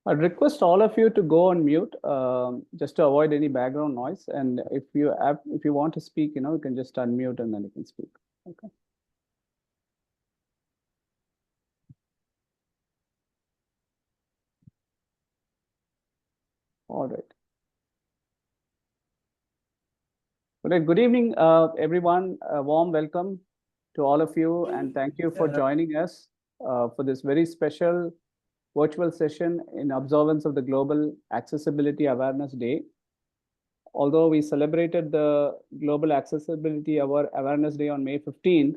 I'd request all of you to go on mute, just to avoid any background noise. And if you want to speak, you can just unmute and then you can speak. Okay. All right. All right. Good evening, everyone. A warm welcome to all of you, and thank you for joining us for this very special virtual session in observance of the Global Accessibility Awareness Day. Although we celebrated the Global Accessibility Awareness Day on May 15th,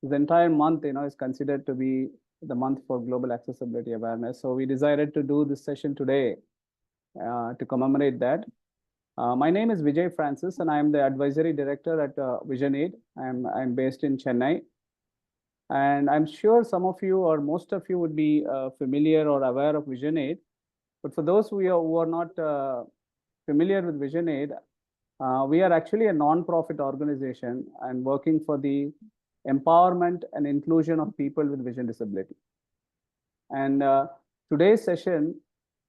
the entire month, is considered to be the month for global accessibility awareness. So we decided to do this session today to commemorate that. My name is Vijay Francis, and I am the advisory director at VisionAid. I'm based in Chennai. And I'm sure some of you or most of you would be familiar or aware of VisionAid. But for those who are not familiar with VisionAid, we are actually a non-profit organization and working for the empowerment and inclusion of people with vision disability. And today's session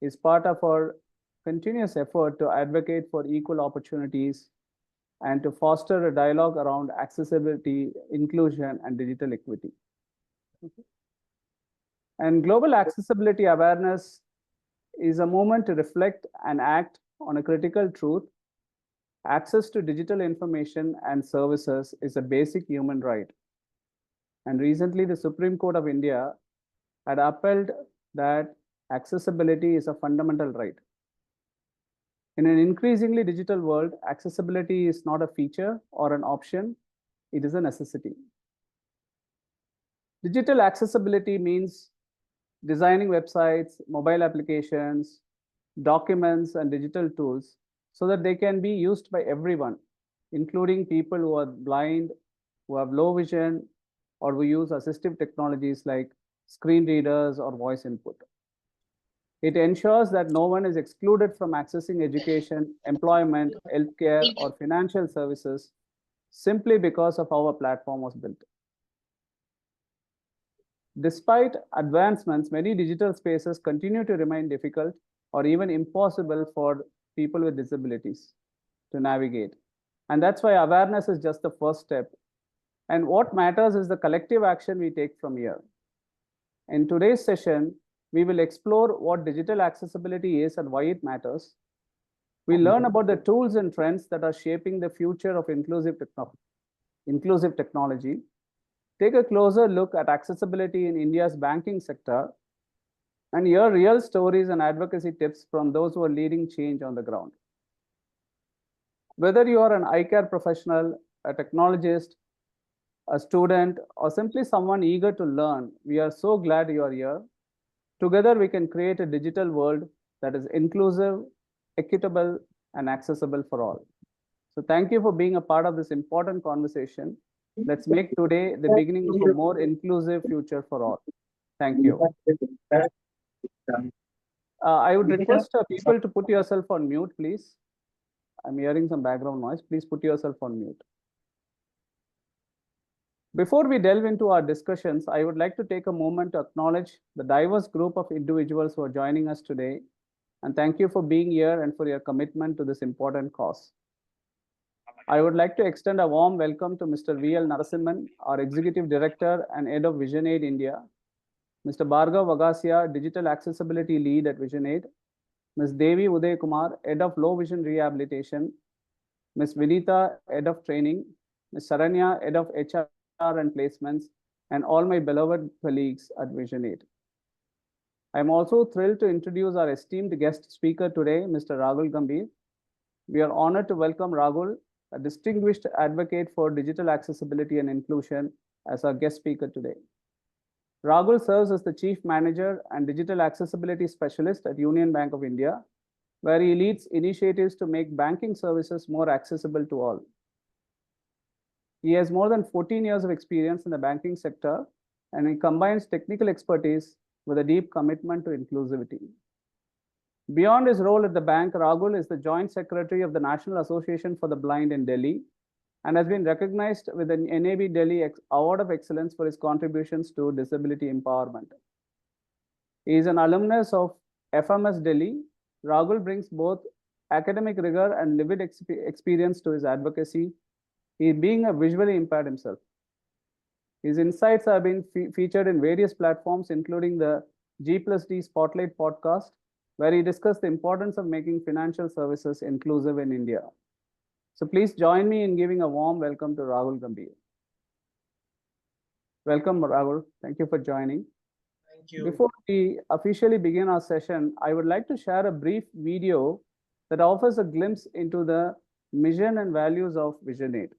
is part of our continuous effort to advocate for equal opportunities and to foster a dialogue around accessibility, inclusion, and digital equity. And global accessibility awareness is a moment to reflect and act on a critical truth. Access to digital information and services is a basic human right. And recently, the Supreme Court of India had upheld that accessibility is a fundamental right. In an increasingly digital world, accessibility is not a feature or an option, it is a necessity. Digital accessibility means designing websites, mobile applications, documents, and digital tools so that they can be used by everyone, including people who are blind, who have low vision, or who use assistive technologies like screen readers or voice input. It ensures that no one is excluded from accessing education, employment, healthcare, or financial services simply because of how a platform was built. Despite advancements, many digital spaces continue to remain difficult or even impossible for people with disabilities to navigate. And that's why awareness is just the first step. And what matters is the collective action we take from here. In today's session, we will explore what digital accessibility is and why it matters. We'll learn about the tools and trends that are shaping the future of inclusive technology. Take a closer look at accessibility in India's banking sector and hear real stories and advocacy tips from those who are leading change on the ground. Whether you are an eye care professional, a technologist, a student, or simply someone eager to learn, we are so glad you are here. Together, we can create a digital world that is inclusive, equitable, and accessible for all. So thank you for being a part of this important conversation. Let's make today the beginning of a more inclusive future for all. Thank you. I would request people to put yourself on mute, please. I'm hearing some background noise. Please put yourself on mute. Before we delve into our discussions, I would like to take a moment to acknowledge the diverse group of individuals who are joining us today. And thank you for being here and for your commitment to this important cause. I would like to extend a warm welcome to Mr. V.L. Narasimhan, our Executive Director and Head of VisionAid India, Mr. Bhargav Vagasia, Digital Accessibility Lead at VisionAid, Ms. Devi Uday Kumar, Head of Low Vision Rehabilitation, Ms. Vinita, Head of Training, Ms. Saranya, Head of HR and Placements, and all my beloved colleagues at VisionAid. I am also thrilled to introduce our esteemed guest speaker today, Mr. Rahul Gambhir. We are honored to welcome Rahul, a distinguished advocate for digital accessibility and inclusion, as our guest speaker today. Rahul serves as the Chief Manager and Digital Accessibility Specialist at Union Bank of India, where he leads initiatives to make banking services more accessible to all. He has more than 14 years of experience in the banking sector, and he combines technical expertise with a deep commitment to inclusivity. Beyond his role at the bank, Rahul is the Joint Secretary of the National Association for the Blind in Delhi and has been recognized with an NAB Delhi Award of Excellence for his contributions to disability empowerment. He is an alumnus of FMS Delhi. Rahul brings both academic rigor and lived experience to his advocacy, he being a visually impaired himself. His insights have been featured in various platforms, including the G plus D Spotlight podcast, where he discussed the importance of making financial services inclusive in India. So please join me in giving a warm welcome to Rahul Gambhir. Welcome, Rahul. Thank you for joining. Thank you. Before we officially begin our session, I would like to share a brief video that offers a glimpse into the mission and values of VisionAid.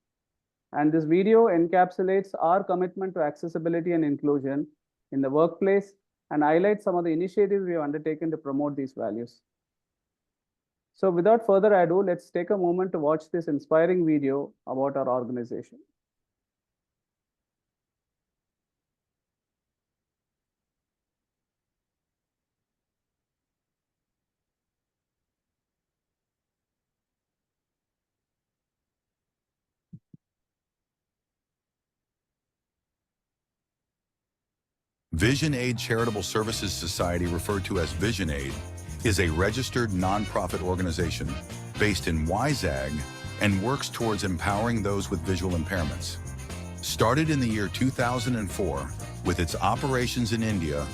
And this video encapsulates our commitment to accessibility and inclusion in the workplace and highlights some of the initiatives we have undertaken to promote these values. So without further ado, let's take a moment to watch this inspiring video about our organization. VisionAid Charitable Services Society, referred to as VisionAid, is a registered nonprofit organization based in Vizag and works towards empowering those with visual impairments. Started in the year 2004, with its operations in India,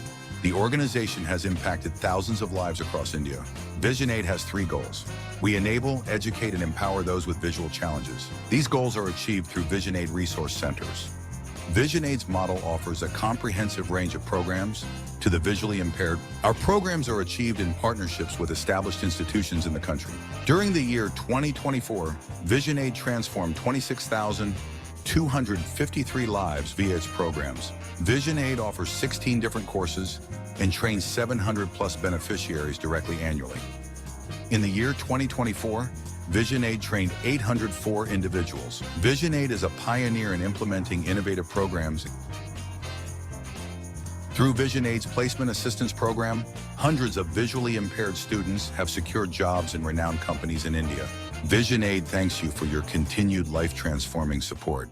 the organization has impacted thousands of lives across India. VisionAid has 3 goals. We enable, educate, and empower those with visual challenges. These goals are achieved through VisionAid resource centers. VisionAid's model offers a comprehensive range of programs to the visually impaired. Our programs are achieved in partnerships with established institutions in the country. During the year 2024, VisionAid transformed 26,253 lives via its programs. VisionAid offers 16 different courses and trains 700 plus beneficiaries directly annually. In the year 2024, VisionAid trained 804 individuals. VisionAid is a pioneer in implementing innovative programs. Through VisionAid's Placement Assistance Program, hundreds of visually impaired students have secured jobs in renowned companies in India. VisionAid thanks you for your continued life-transforming support.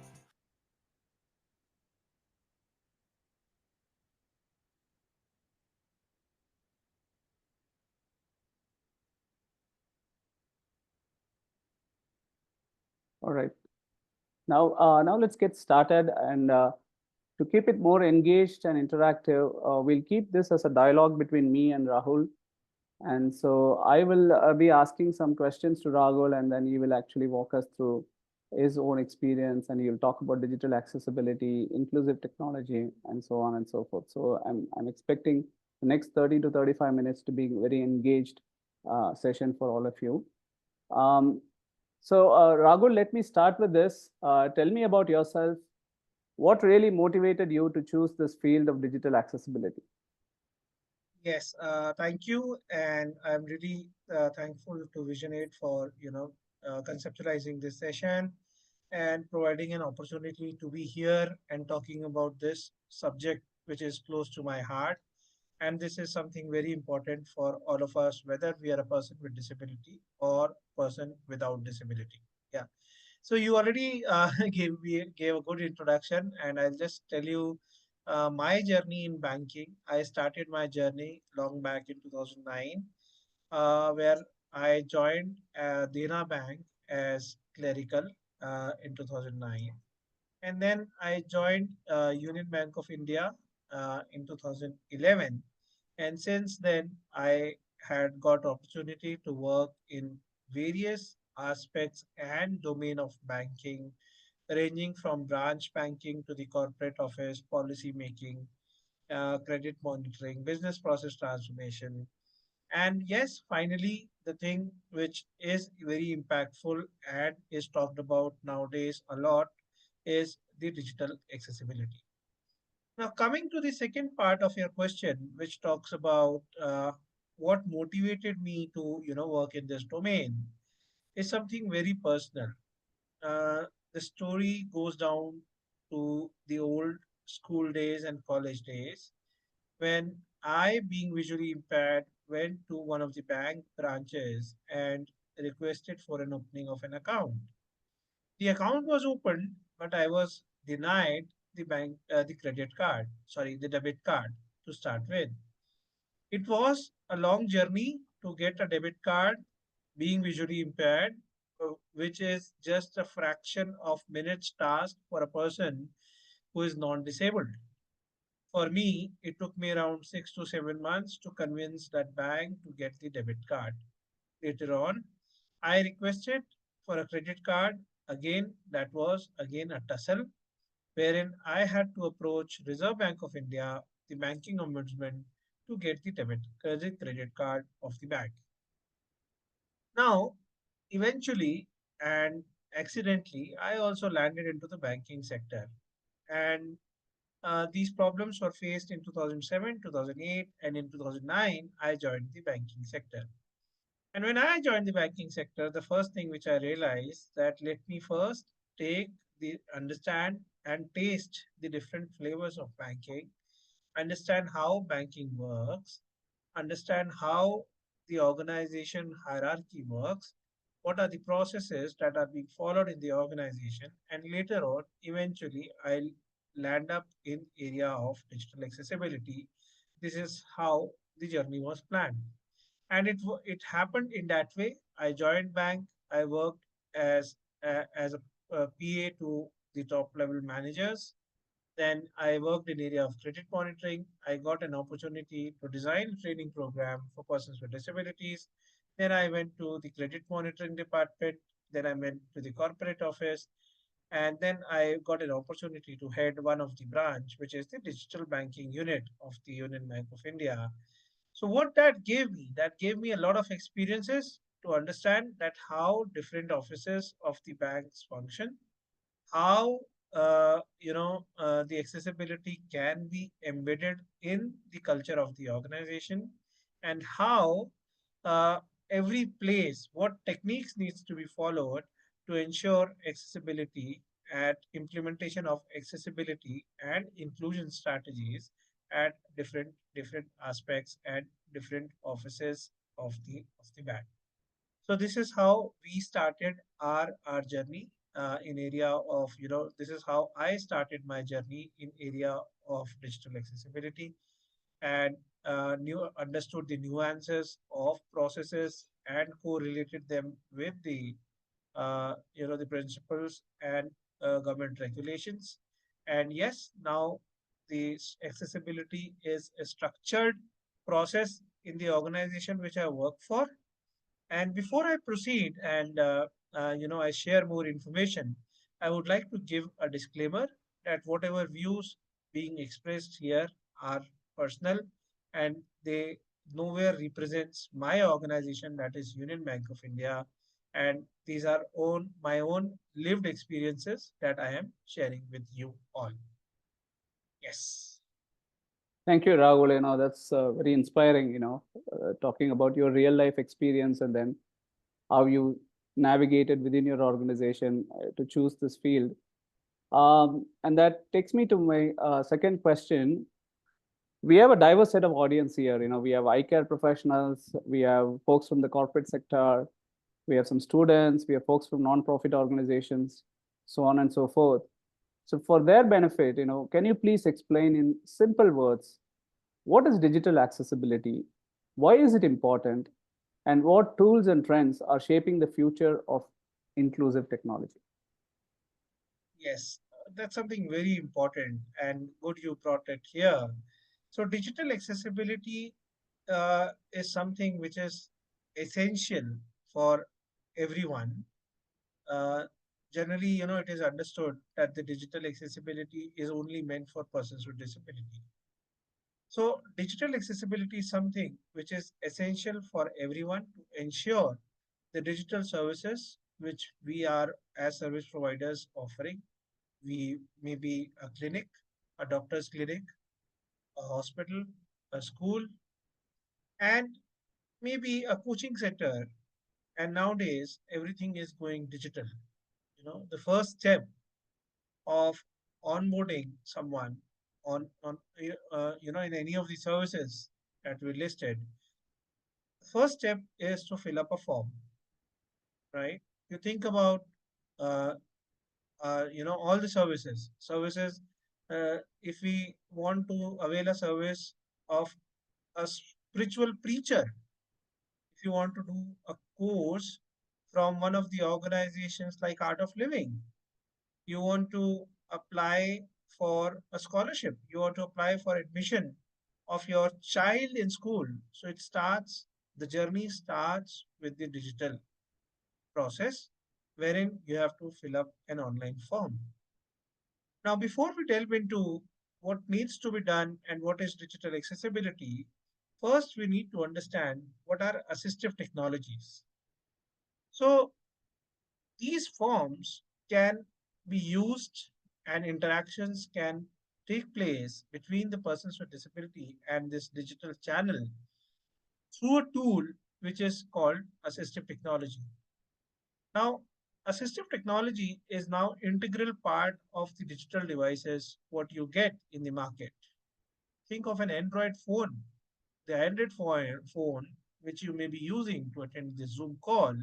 All right. Now let's get started. And to keep it more engaged and interactive, we'll keep this as a dialogue between me and Rahul. And so I will be asking some questions to Rahul, and then he will actually walk us through his own experience, and he'll talk about digital accessibility, inclusive technology, and so on and so forth. So I'm expecting the next 30 to 35 minutes to be very engaged session for all of you. Rahul, let me start with this. Tell me about yourself. What really motivated you to choose this field of digital accessibility? Yes, thank you, and I'm really thankful to VisionAid for conceptualizing this session and providing an opportunity to be here and talking about this subject, which is close to my heart. And this is something very important for all of us, whether we are a person with disability or person without disability. Yeah. So you already gave a good introduction, and I'll just tell you my journey in banking. I started my journey long back in 2009, where I joined Dena Bank as clerical in 2009. And then I joined Union Bank of India in 2011. And since then, I had got opportunity to work in various aspects and domain of banking, ranging from branch banking to the corporate office, policy making, credit monitoring, business process transformation. And yes, finally, the thing which is very impactful and is talked about nowadays a lot is the digital accessibility. Now, coming to the second part of your question, which talks about what motivated me to, work in this domain, is something very personal. The story goes down to the old school days and college days when I, being visually impaired, went to one of the bank branches and requested for an opening of an account. The account was opened, but I was denied the credit card, sorry, the debit card to start with. It was a long journey to get a debit card, being visually impaired, which is just a fraction of minutes task for a person who is non-disabled. For me, it took me around 6 to 7 months to convince that bank to get the debit card. Later on, I requested for a credit card. Again, that was again a tussle wherein I had to approach Reserve Bank of India, the banking ombudsman, to get the credit card of the bank. Now, eventually and accidentally, I also landed into the banking sector. And these problems were faced in 2007, 2008, and in 2009, I joined the banking sector. And when I joined the banking sector, the first thing which I realized that let me first take understand and taste the different flavors of banking, understand how banking works, understand how the organization hierarchy works, what are the processes that are being followed in the organization, and later on, eventually, I'll land up in area of digital accessibility. This is how the journey was planned, and it happened in that way. I joined bank. I worked as a PA to the top level managers. Then I worked in area of credit monitoring. I got an opportunity to design a training program for persons with disabilities. Then I went to the credit monitoring department. Then I went to the corporate office. And then I got an opportunity to head one of the branch, which is the digital banking unit of the Union Bank of India. So what that gave me a lot of experiences to understand that how different offices of the banks function, how the accessibility can be embedded in the culture of the organization, and how uh, every place what techniques needs to be followed to ensure accessibility at implementation of accessibility and inclusion strategies at different aspects and different offices of the bank. So this is how we started our journey in area of this is how I started my journey in area of digital accessibility, and new understood the nuances of processes and correlated them with the the principles and government regulations. And yes, now the accessibility is a structured process in the organization which I work for. And before I proceed and I share more information, I would like to give a disclaimer that whatever views being expressed here are personal, and they nowhere represents my organization, that is Union Bank of India, and these are my own lived experiences that I am sharing with you all. Yes. Thank you, Rahul. That's very inspiring, talking about your real life experience and then how you navigated within your organization to choose this field. And that takes me to my second question. We have a diverse set of audience here. We have eye care professionals, we have folks from the corporate sector, we have some students, we have folks from non-profit organizations, so on and so forth. So for their benefit, can you please explain in simple words, what is digital accessibility? Why is it important? And what tools and trends are shaping the future of inclusive technology? Yes, that's something very important and good you brought it here. So digital accessibility is something which is essential for everyone. Uh, Generally, it is understood that the digital accessibility is only meant for persons with disability. So digital accessibility is something which is essential for everyone to ensure the digital services which we are as service providers offering. We may be a clinic, a doctor's clinic, a hospital, a school, and maybe a coaching center. And nowadays, everything is going digital. The first step of onboarding someone in any of the services that we listed, the first step is to fill up a form, right? You think about uh, all the services. If we want to avail a service of a spiritual preacher, if you want to do a course from one of the organizations like Art of Living, you want to apply for a scholarship, you want to apply for admission of your child in school. So the journey starts with the digital process wherein you have to fill up an online form. Now, before we delve into what needs to be done and what is digital accessibility, first we need to understand what are assistive technologies. So, these forms can be used and interactions can take place between the persons with disability and this digital channel through a tool which is called assistive technology. Now, assistive technology is now integral part of the digital devices what you get in the market. Think of an Android phone. The Android phone which you may be using to attend the Zoom call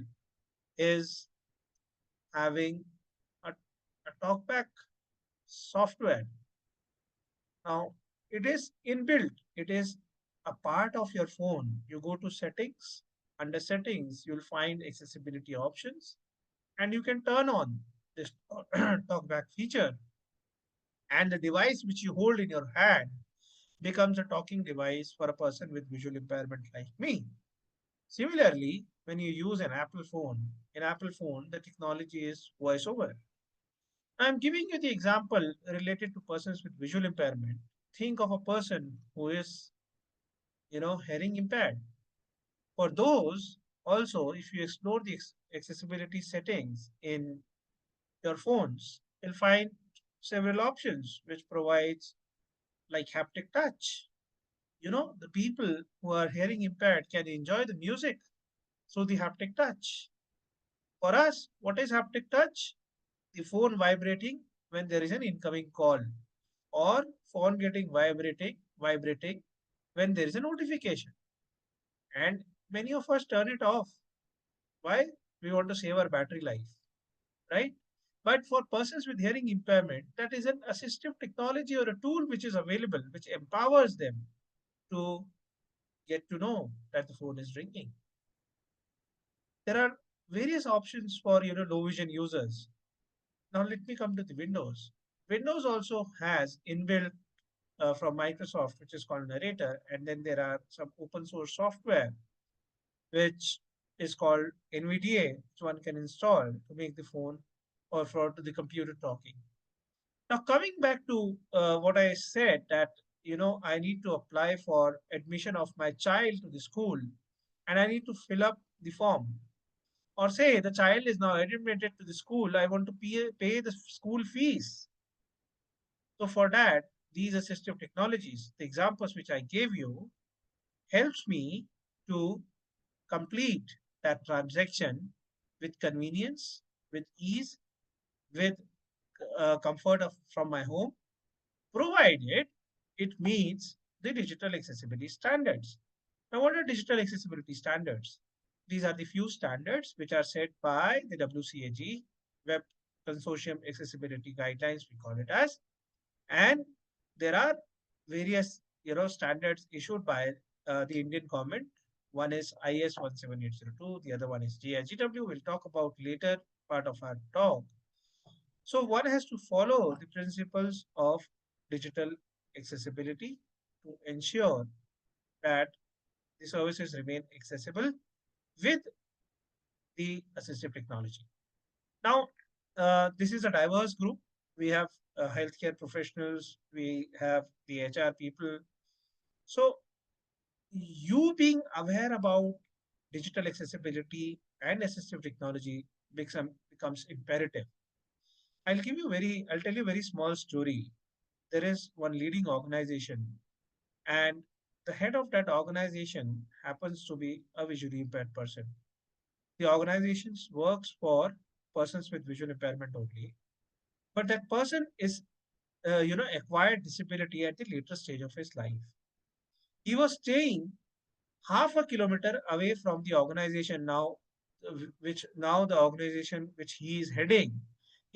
is having a talkback software. Now, it is inbuilt. It is a part of your phone. You go to settings. Under settings, you'll find accessibility options, and you can turn on this talkback feature. And the device which you hold in your hand becomes a talking device for a person with visual impairment like me. Similarly, when you use an Apple phone, in Apple phone, the technology is voiceover. I'm giving you the example related to persons with visual impairment. Think of a person who is, hearing impaired. For those, also, if you explore the accessibility settings in your phones, you'll find several options which provides like haptic touch. The people who are hearing impaired can enjoy the music through the haptic touch. For us, what is haptic touch? The phone vibrating when there is an incoming call, or phone getting vibrating when there is a notification. And many of us turn it off. Why? We want to save our battery life, right? But for persons with hearing impairment, that is an assistive technology or a tool which is available, which empowers them to get to know that the phone is ringing. There are various options for low vision users. Now let me come to the Windows. Windows also has inbuilt from Microsoft, which is called Narrator, and then there are some open source software which is called NVDA, which one can install to make the phone or for to the computer talking. Now, coming back to what I said that I need to apply for admission of my child to the school, and I need to fill up the form. Or say the child is now admitted to the school, I want to pay the school fees. So for that, these assistive technologies, the examples which I gave you, helps me to complete that transaction with convenience, with ease, with comfort from my home, provided it meets the digital accessibility standards. Now, what are digital accessibility standards? These are the few standards which are set by the WCAG, Web Consortium Accessibility Guidelines, we call it as, and there are various standards issued by the Indian government. One is IS 17802, the other one is GIGW. We'll talk about later part of our talk. So one has to follow the principles of digital accessibility to ensure that the services remain accessible with the assistive technology. Now, this is a diverse group. We have healthcare professionals, we have the HR people. So, you being aware about digital accessibility and assistive technology becomes imperative. I'll tell you a very small story. There is one leading organization, and the head of that organization happens to be a visually impaired person. The organization works for persons with visual impairment only, but that person is, acquired disability at the later stage of his life. He was staying half a kilometer away from the organization now, which now the organization which he is heading,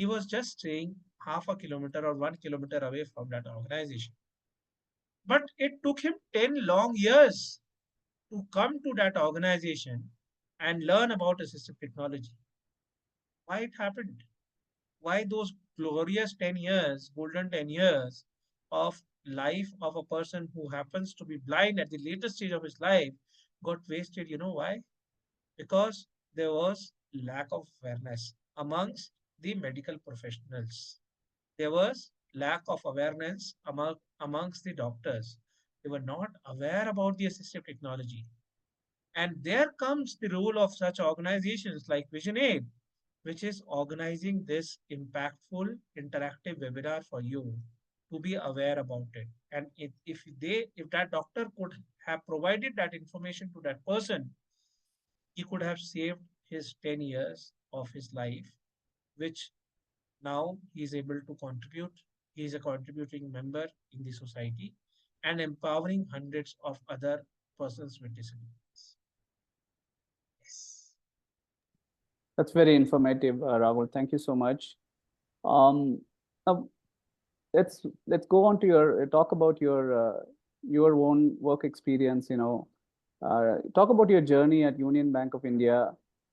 He was just staying half a kilometer or 1 kilometer away from that organization. But it took him 10 long years to come to that organization and learn about assistive technology. Why it happened? Why those glorious 10 years, golden 10 years of life of a person who happens to be blind at the latest stage of his life got wasted? You know why? Because there was lack of awareness amongst the medical professionals. There was lack of awareness amongst the doctors. They were not aware about the assistive technology. And there comes the role of such organizations like VisionAid, which is organizing this impactful interactive webinar for you to be aware about it. And if that doctor could have provided that information to that person, he could have saved his 10 years of his life, which now he is able to contribute. He is a contributing member in the society and empowering hundreds of other persons with disabilities. Yes. That's very informative, Rahul. Thank you so much. Um, Now, let's go on to your talk about your own work experience. Talk about your journey at Union Bank of India,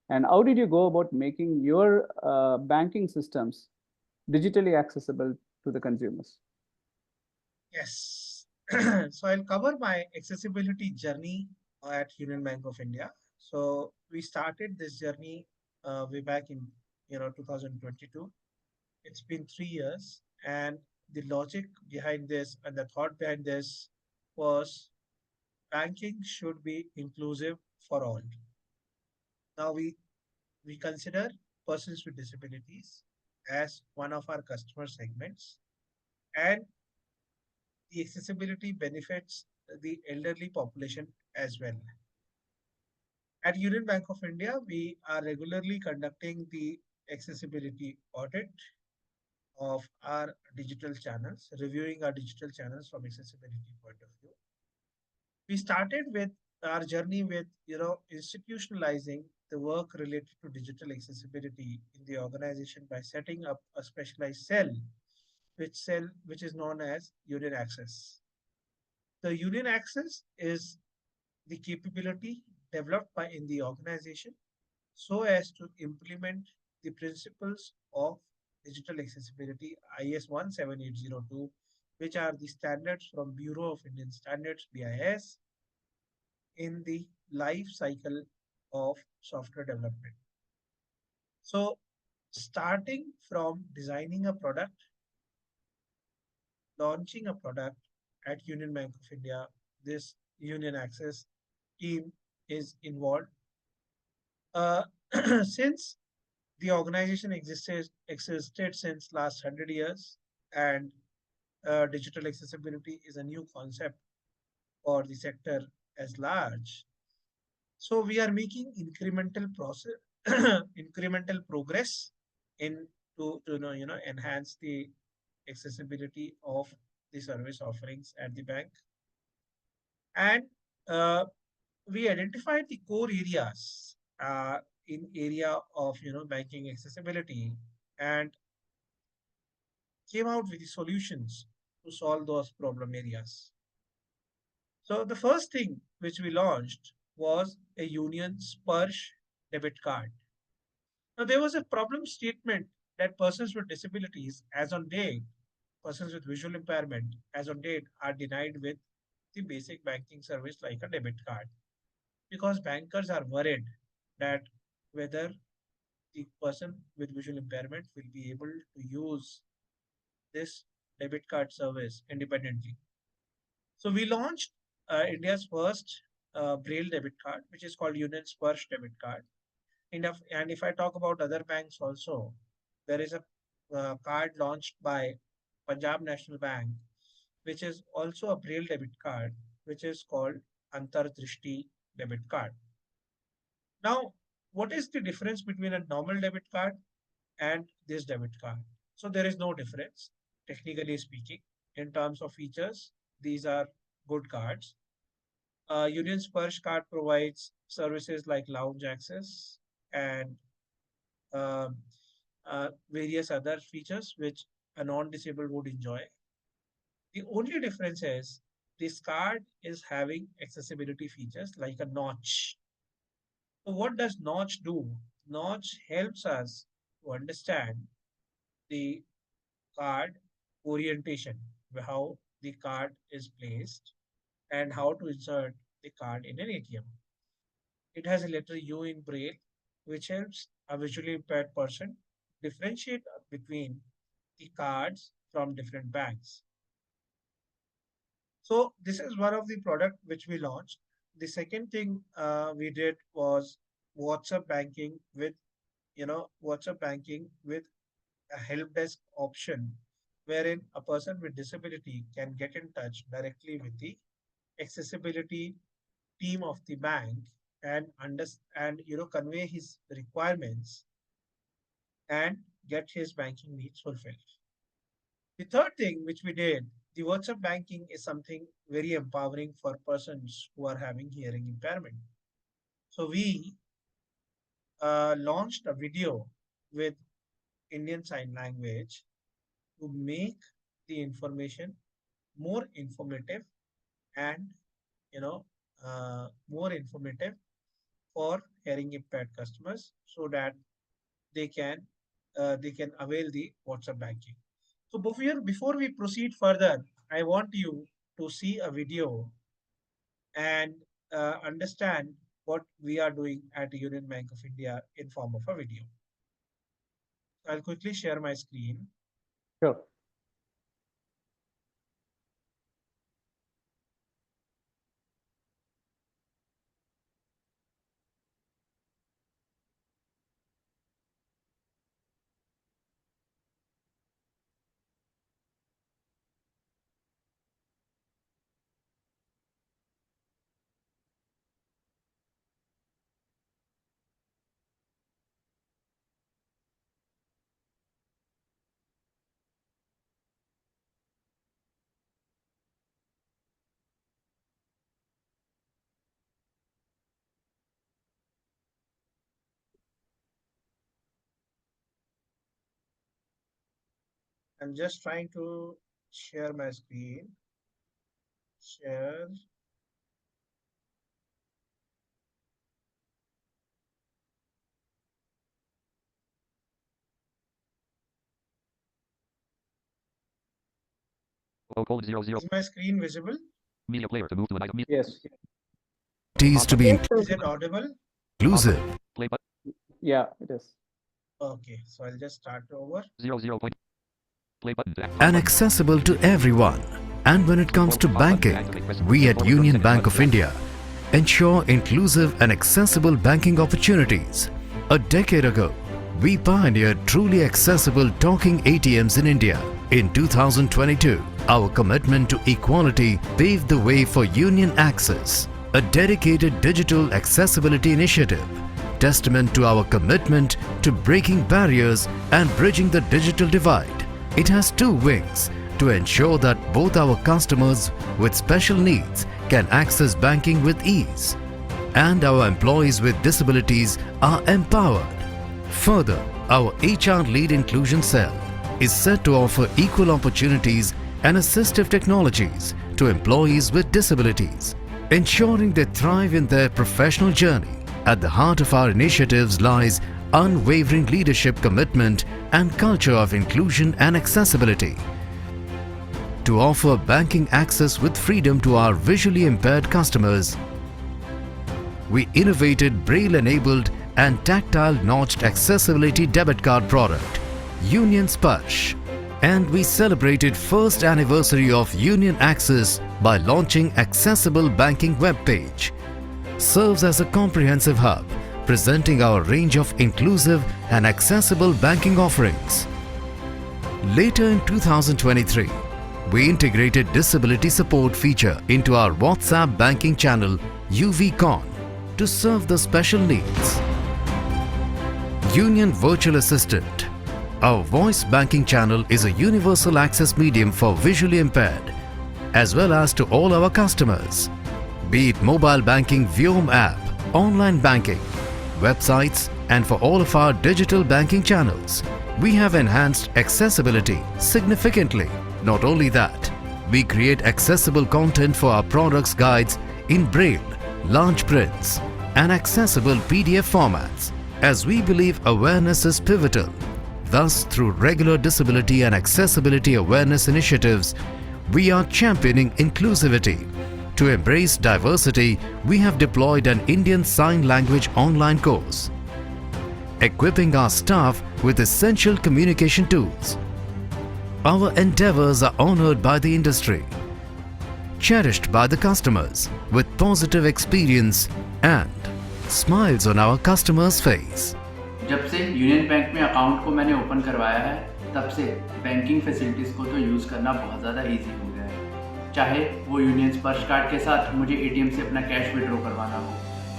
and how did you go about making your banking systems digitally accessible to the consumers? Yes. So I'll cover my accessibility journey at Union Bank of India. So we started this journey way back in 2022. It's been 3 years, and the logic behind this and the thought behind this was banking should be inclusive for all. Now we consider persons with disabilities as one of our customer segments, and the accessibility benefits the elderly population as well. At Union Bank of India, we are regularly conducting the accessibility audit of our digital channels, reviewing our digital channels from accessibility point of view. We started with our journey with institutionalizing the work related to digital accessibility in the organization by setting up a specialized cell which is known as Union Access. The Union Access is the capability developed by in the organization so as to implement the principles of digital accessibility IS 17802, which are the standards from Bureau of Indian Standards BIS in the life cycle of software development. So starting from designing a product, launching a product at Union Bank of India, this Union Access team is involved. Uh, since the organization existed since last 100 years, and digital accessibility is a new concept for the sector as large. So we are making incremental process, incremental progress in to enhance the accessibility of the service offerings at the bank, and uh, we identified the core areas in area of banking accessibility and came out with the solutions to solve those problem areas. So the first thing which we launched was a Union Spursh debit card. Now there was a problem statement that persons with disabilities, as on date, persons with visual impairment, as on date, are denied with the basic banking service like a debit card, because bankers are worried that whether the person with visual impairment will be able to use this debit card service independently. So we launched India's first Braille debit card, which is called Union Spursh debit card. And if I talk about other banks also, there is a card launched by Punjab National Bank, which is also a Braille debit card, which is called Antardrishti debit card. Now, what is the difference between a normal debit card and this debit card? So there is no difference, technically speaking, in terms of features. These are good cards. Union Spursh card provides services like lounge access and um various other features which a non-disabled would enjoy. The only difference is this card is having accessibility features like a notch. So what does notch do? Notch helps us to understand the card orientation, how the card is placed, and how to insert the card in an ATM. It has a letter U in Braille, which helps a visually impaired person differentiate between the cards from different banks. So this is one of the product which we launched. The second thing we did was WhatsApp banking with, WhatsApp banking with a help desk option wherein a person with disability can get in touch directly with the accessibility team of the bank and understand, convey his requirements and get his banking needs fulfilled. The third thing which we did, the WhatsApp banking is something very empowering for persons who are having hearing impairment. So we launched a video with Indian Sign Language to make the information more informative and you know more informative for hearing impaired customers so that they can they can avail the WhatsApp banking. So before we proceed further, I want you to see a video and understand what we are doing at Union Bank of India in form of a video. I'll quickly share my screen. Sure. I'm just trying to share my screen. Share. Is my screen visible? Media player to move to an item. Yes. Is to be Is it audible? inclusive. Play button. Yeah, it is. Okay, so I'll just start over. 0 point. Play button. And accessible to everyone. And when it comes to banking, we at Union Bank of India ensure inclusive and accessible banking opportunities. A decade ago, we pioneered truly accessible talking ATMs in India. In 2022, our commitment to equality paved the way for Union Access, a dedicated digital accessibility initiative, testament to our commitment to breaking barriers and bridging the digital divide. It has two wings to ensure that both our customers with special needs can access banking with ease, and our employees with disabilities are empowered. Further, our HR lead inclusion cell is set to offer equal opportunities and assistive technologies to employees with disabilities, ensuring they thrive in their professional journey. At the heart of our initiatives lies unwavering leadership commitment and culture of inclusion and accessibility. To offer banking access with freedom to our visually impaired customers, we innovated Braille-enabled and tactile notched accessibility debit card product, Union Sparsh. And we celebrated first anniversary of Union Access by launching accessible banking web page. Serves as a comprehensive hub, presenting our range of inclusive and accessible banking offerings. Later in 2023, we integrated disability support feature into our WhatsApp banking channel UVCon to serve the special needs. Union Virtual Assistant. Our voice banking channel is a universal access medium for visually impaired, as well as to all our customers. Be it mobile banking Vyom app, online banking, websites, And for all of our digital banking channels, we have enhanced accessibility significantly. Not only that, we create accessible content for our products guides in braille, large prints, and accessible PDF formats, as we believe awareness is pivotal. Thus, through regular disability and accessibility awareness initiatives, we are championing inclusivity. To embrace diversity, we have deployed an Indian Sign Language online course, equipping our staff with essential communication tools. Our endeavors are honored by the industry, cherished by the customers, with positive experience and smiles on our customers' face. जब से union bank में account को मैंने open करवाया है, तब से banking facilities को तो यूज़ करना बहुत ज़्यादा इजी हो गया है। चाहे वो यूनियन स्पर्श कार्ड के साथ मुझे एटीएम से अपना कैश विड्रॉ करवाना हो,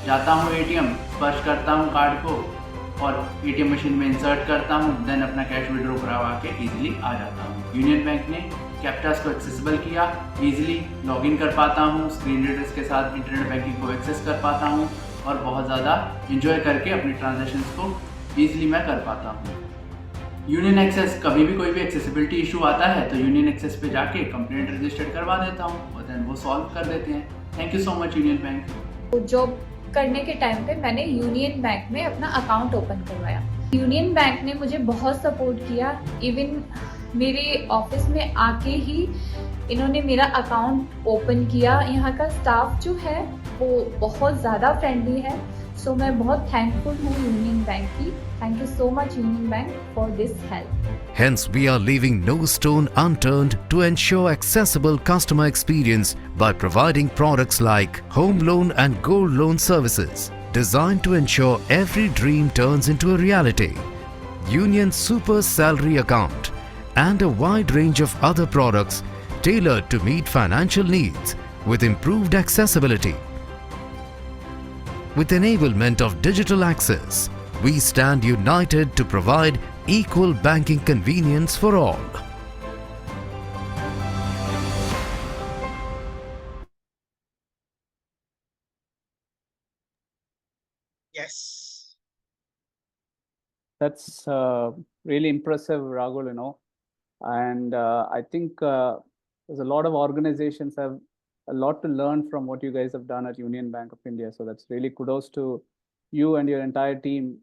जाता हूँ एटीएम, स्पर्श करता हूँ कार्ड को और एटीएम मशीन में इंसर्ट करता हूँ, देन अपना कैश विड्रॉ करवा के ईजिली आ जाता हूँ। यूनियन बैंक ने कैप्चास को एक्सेसिबल किया, ईजिली लॉगिन कर पाता हूँ, स्क्रीन रीडर्स के साथ इंटरनेट बैंकिंग को एक्सेस कर पाता हूँ और बहुत ज़्यादा इंजॉय करके अपनी ट्रांजैक्शंस को ईजिली मैं कर पाता हूँ। यूनियन एक्सेस, कभी भी कोई भी एक्सेसिबिलिटी इशू आता है तो यूनियन एक्सेस पे जाके कंप्लेंट रजिस्टर्ड करवा देता हूँ और देन वो सॉल्व कर देते हैं। Thank you so much union bank. Job करने के टाइम पे मैंने यूनियन बैंक में अपना अकाउंट ओपन करवाया। यूनियन बैंक ने मुझे बहुत सपोर्ट किया। इवन मेरे ऑफिस में आके ही इन्होंने मेरा अकाउंट ओपन किया। यहाँ का स्टाफ जो है वो बहुत ज़्यादा फ्रेंडली है। सो मैं बहुत थैंकफुल हूँ यूनियन बैंक की। Thank you so much union bank for this help. Hence, we are leaving no stone unturned to ensure accessible customer experience by providing products like home loan and gold loan services, designed to ensure every dream turns into a reality, Union Super Salary Account, and a wide range of other products tailored to meet financial needs with improved accessibility. With enablement of digital access, we stand united to provide equal banking convenience for all. Yes. That's really impressive, Rahul, and I think there's a lot of organizations have a lot to learn from what you guys have done at Union Bank of India. So that's really kudos to you and your entire team,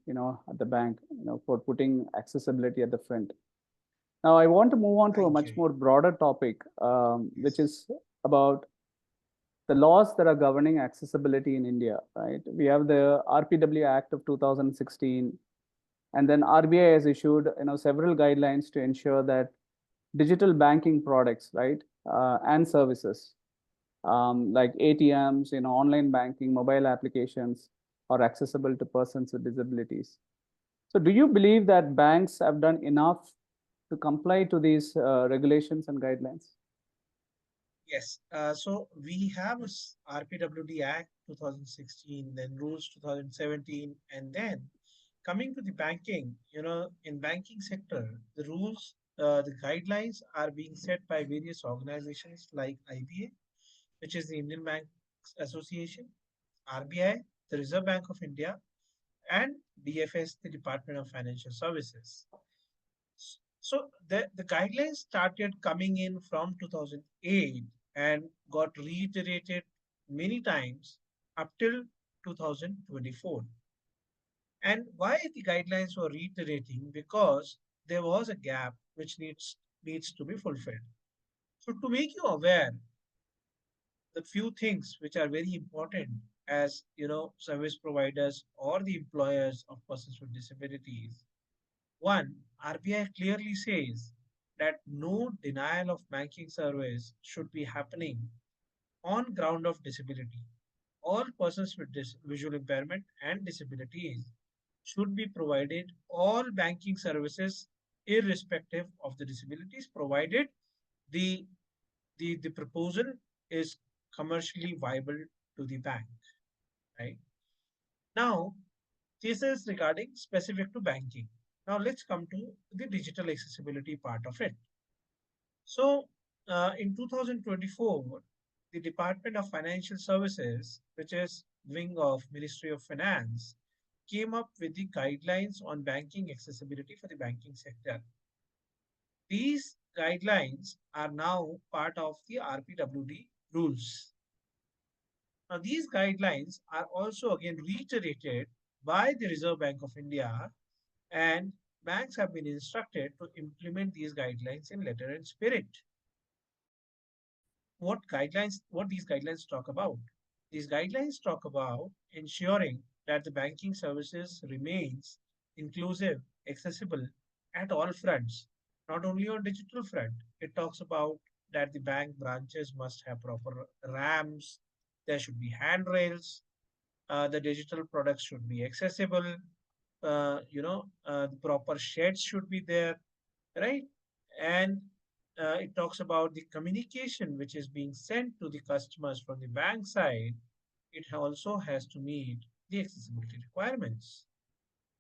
at the bank, for putting accessibility at the front. Now, I want to move on to a Thank much you. more broader topic, which is about the laws that are governing accessibility in India, right? We have the RPW Act of 2016, and then RBI has issued, several guidelines to ensure that digital banking products, right, and services, like ATMs, online banking, mobile applications, are accessible to persons with disabilities. So, do you believe that banks have done enough to comply to these regulations and guidelines? Yes. So we have RPWD Act 2016, then Rules 2017, and then coming to the banking, in banking sector, the rules, the guidelines are being set by various organizations like IBA, which is the Indian Banks Association, RBI, the Reserve Bank of India, and DFS, the Department of Financial Services. So the guidelines started coming in from 2008 and got reiterated many times up till 2024. And why the guidelines were reiterating? Because there was a gap which needs to be fulfilled. So to make you aware, the few things which are very important as service providers or the employers of persons with disabilities. One, RBI clearly says that no denial of banking service should be happening on ground of disability. All persons with visual impairment and disabilities should be provided all banking services irrespective of the disabilities, provided the the proposal is commercially viable to the bank, right? Now, this is regarding specific to banking. Now let's come to the digital accessibility part of it. So in 2024, the Department of Financial Services, which is wing of Ministry of Finance, came up with the guidelines on banking accessibility for the banking sector. These guidelines are now part of the RPWD rules. Now, these guidelines are also again reiterated by the Reserve Bank of India, and banks have been instructed to implement these guidelines in letter and spirit. What these guidelines talk about? These guidelines talk about ensuring that the banking services remains inclusive, accessible at all fronts, not only on digital front. It talks about that the bank branches must have proper ramps, there should be handrails, the digital products should be accessible, the proper sheds should be there, right? And it talks about the communication which is being sent to the customers from the bank side. It also has to meet the accessibility requirements.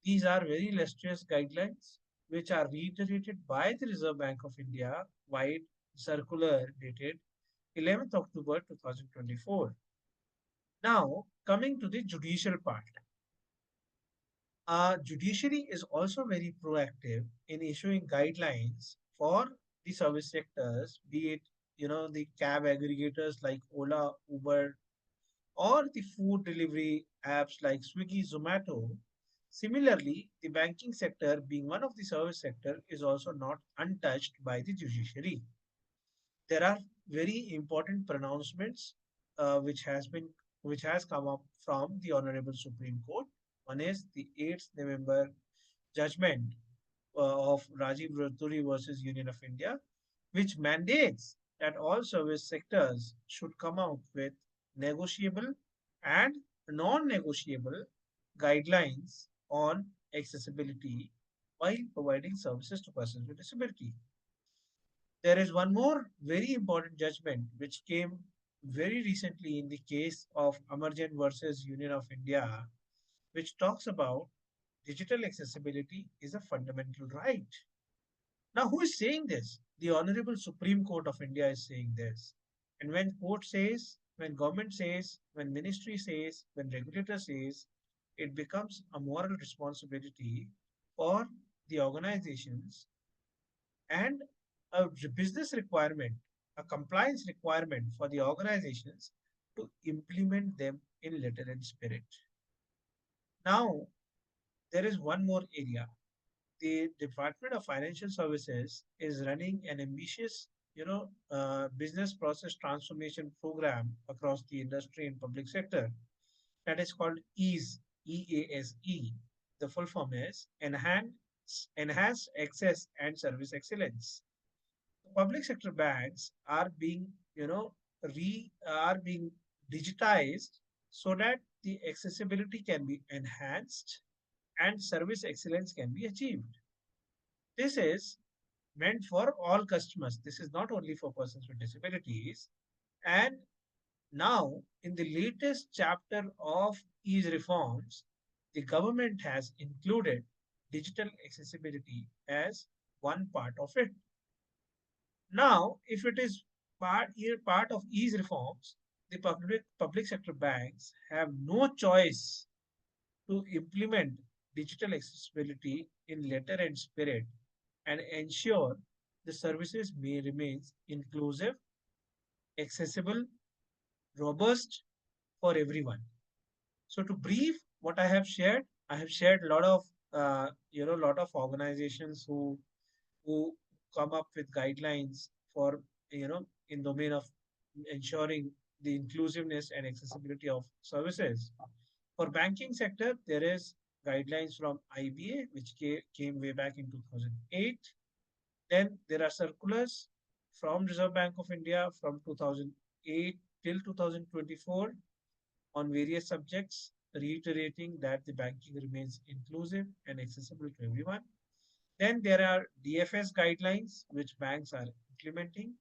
These are very illustrious guidelines which are reiterated by the Reserve Bank of India wide circular dated 11th October 2024. Now, coming to the judicial part. Judiciary is also very proactive in issuing guidelines for the service sectors, be it the cab aggregators like Ola, Uber, or the food delivery apps like Swiggy, Zomato. Similarly, the banking sector, being one of the service sector, is also not untouched by the judiciary. There are very important pronouncements which has come up from the Honorable Supreme Court. One is the 8th November judgment of Rajiv Rastogi versus Union of India, which mandates that all service sectors should come out with negotiable and non-negotiable guidelines on accessibility while providing services to persons with disability. There is one more very important judgment which came very recently in the case of Amarjan versus Union of India, which talks about digital accessibility is a fundamental right. Now, who is saying this? The Honorable Supreme Court of India is saying this. And when court says, when government says, when ministry says, when regulator says, it becomes a moral responsibility for the organizations and a business requirement, a compliance requirement for the organizations to implement them in letter and spirit. Now, there is one more area. The Department of Financial Services is running an ambitious, business process transformation program across the industry and public sector that is called EASE, EASE. The full form is Enhanced Access and Service Excellence. Public sector banks are being, are being digitized so that the accessibility can be enhanced and service excellence can be achieved. This is meant for all customers. This is not only for persons with disabilities. And now, in the latest chapter of ease reforms, the government has included digital accessibility as one part of it. Now, if it is part of ease reforms, the public sector banks have no choice to implement digital accessibility in letter and spirit and ensure the services may remain inclusive, accessible, robust for everyone. So to brief what I have shared a lot of lot of organizations who come up with guidelines for in domain of ensuring the inclusiveness and accessibility of services. For banking sector, there is guidelines from IBA, which came way back in 2008. Then there are circulars from Reserve Bank of India from 2008 till 2024 on various subjects, reiterating that the banking remains inclusive and accessible to everyone. Then there are DFS guidelines, which banks are implementing.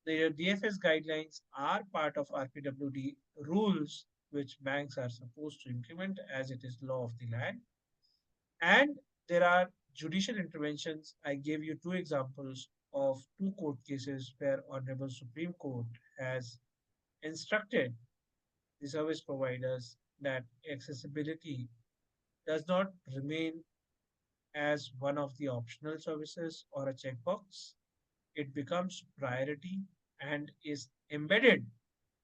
The DFS guidelines are part of RPWD rules, which banks are supposed to implement as it is law of the land. And there are judicial interventions. I gave you two examples of two court cases where Honorable Supreme Court has instructed the service providers that accessibility does not remain as one of the optional services or a checkbox. It becomes priority and is embedded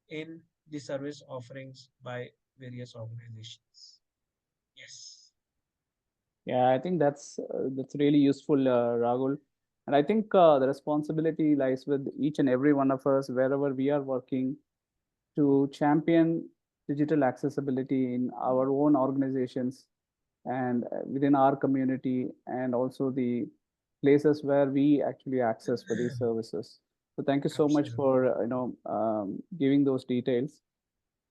in the service offerings by various organizations. Yes. Yeah, I think that's really useful, Rahul. And I think the responsibility lies with each and every one of us wherever we are working to champion digital accessibility in our own organizations and within our community and also the places where we actually access for these services. So thank you so much Absolutely. for giving those details.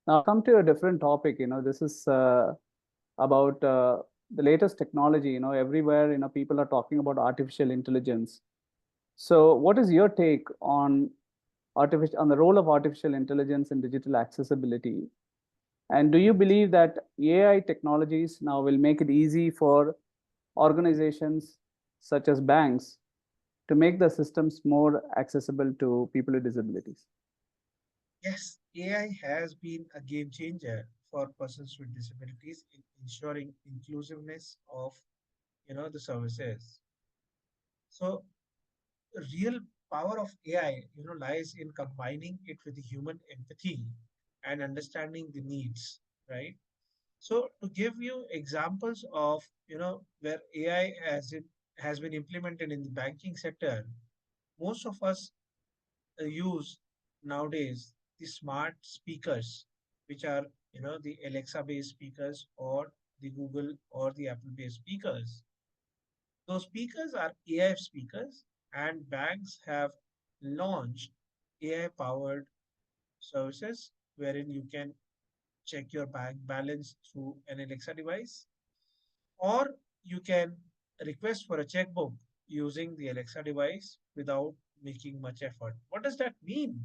Now come to a different topic. This is about the latest technology. Everywhere people are talking about artificial intelligence. So what is your take on the role of artificial intelligence in digital accessibility? And do you believe that AI technologies now will make it easy for organizations such as banks to make the systems more accessible to people with disabilities? Yes, AI has been a game changer for persons with disabilities in ensuring inclusiveness of the services. So the real power of AI lies in combining it with the human empathy and understanding the needs, right? So to give you examples of where AI has been implemented in the banking sector, most of us use nowadays the smart speakers, which are the Alexa based speakers or the Google or the Apple based speakers. Those speakers are AI speakers, and banks have launched AI powered services wherein you can check your bank balance through an Alexa device, or you can request for a checkbook using the Alexa device without making much effort. What does that mean?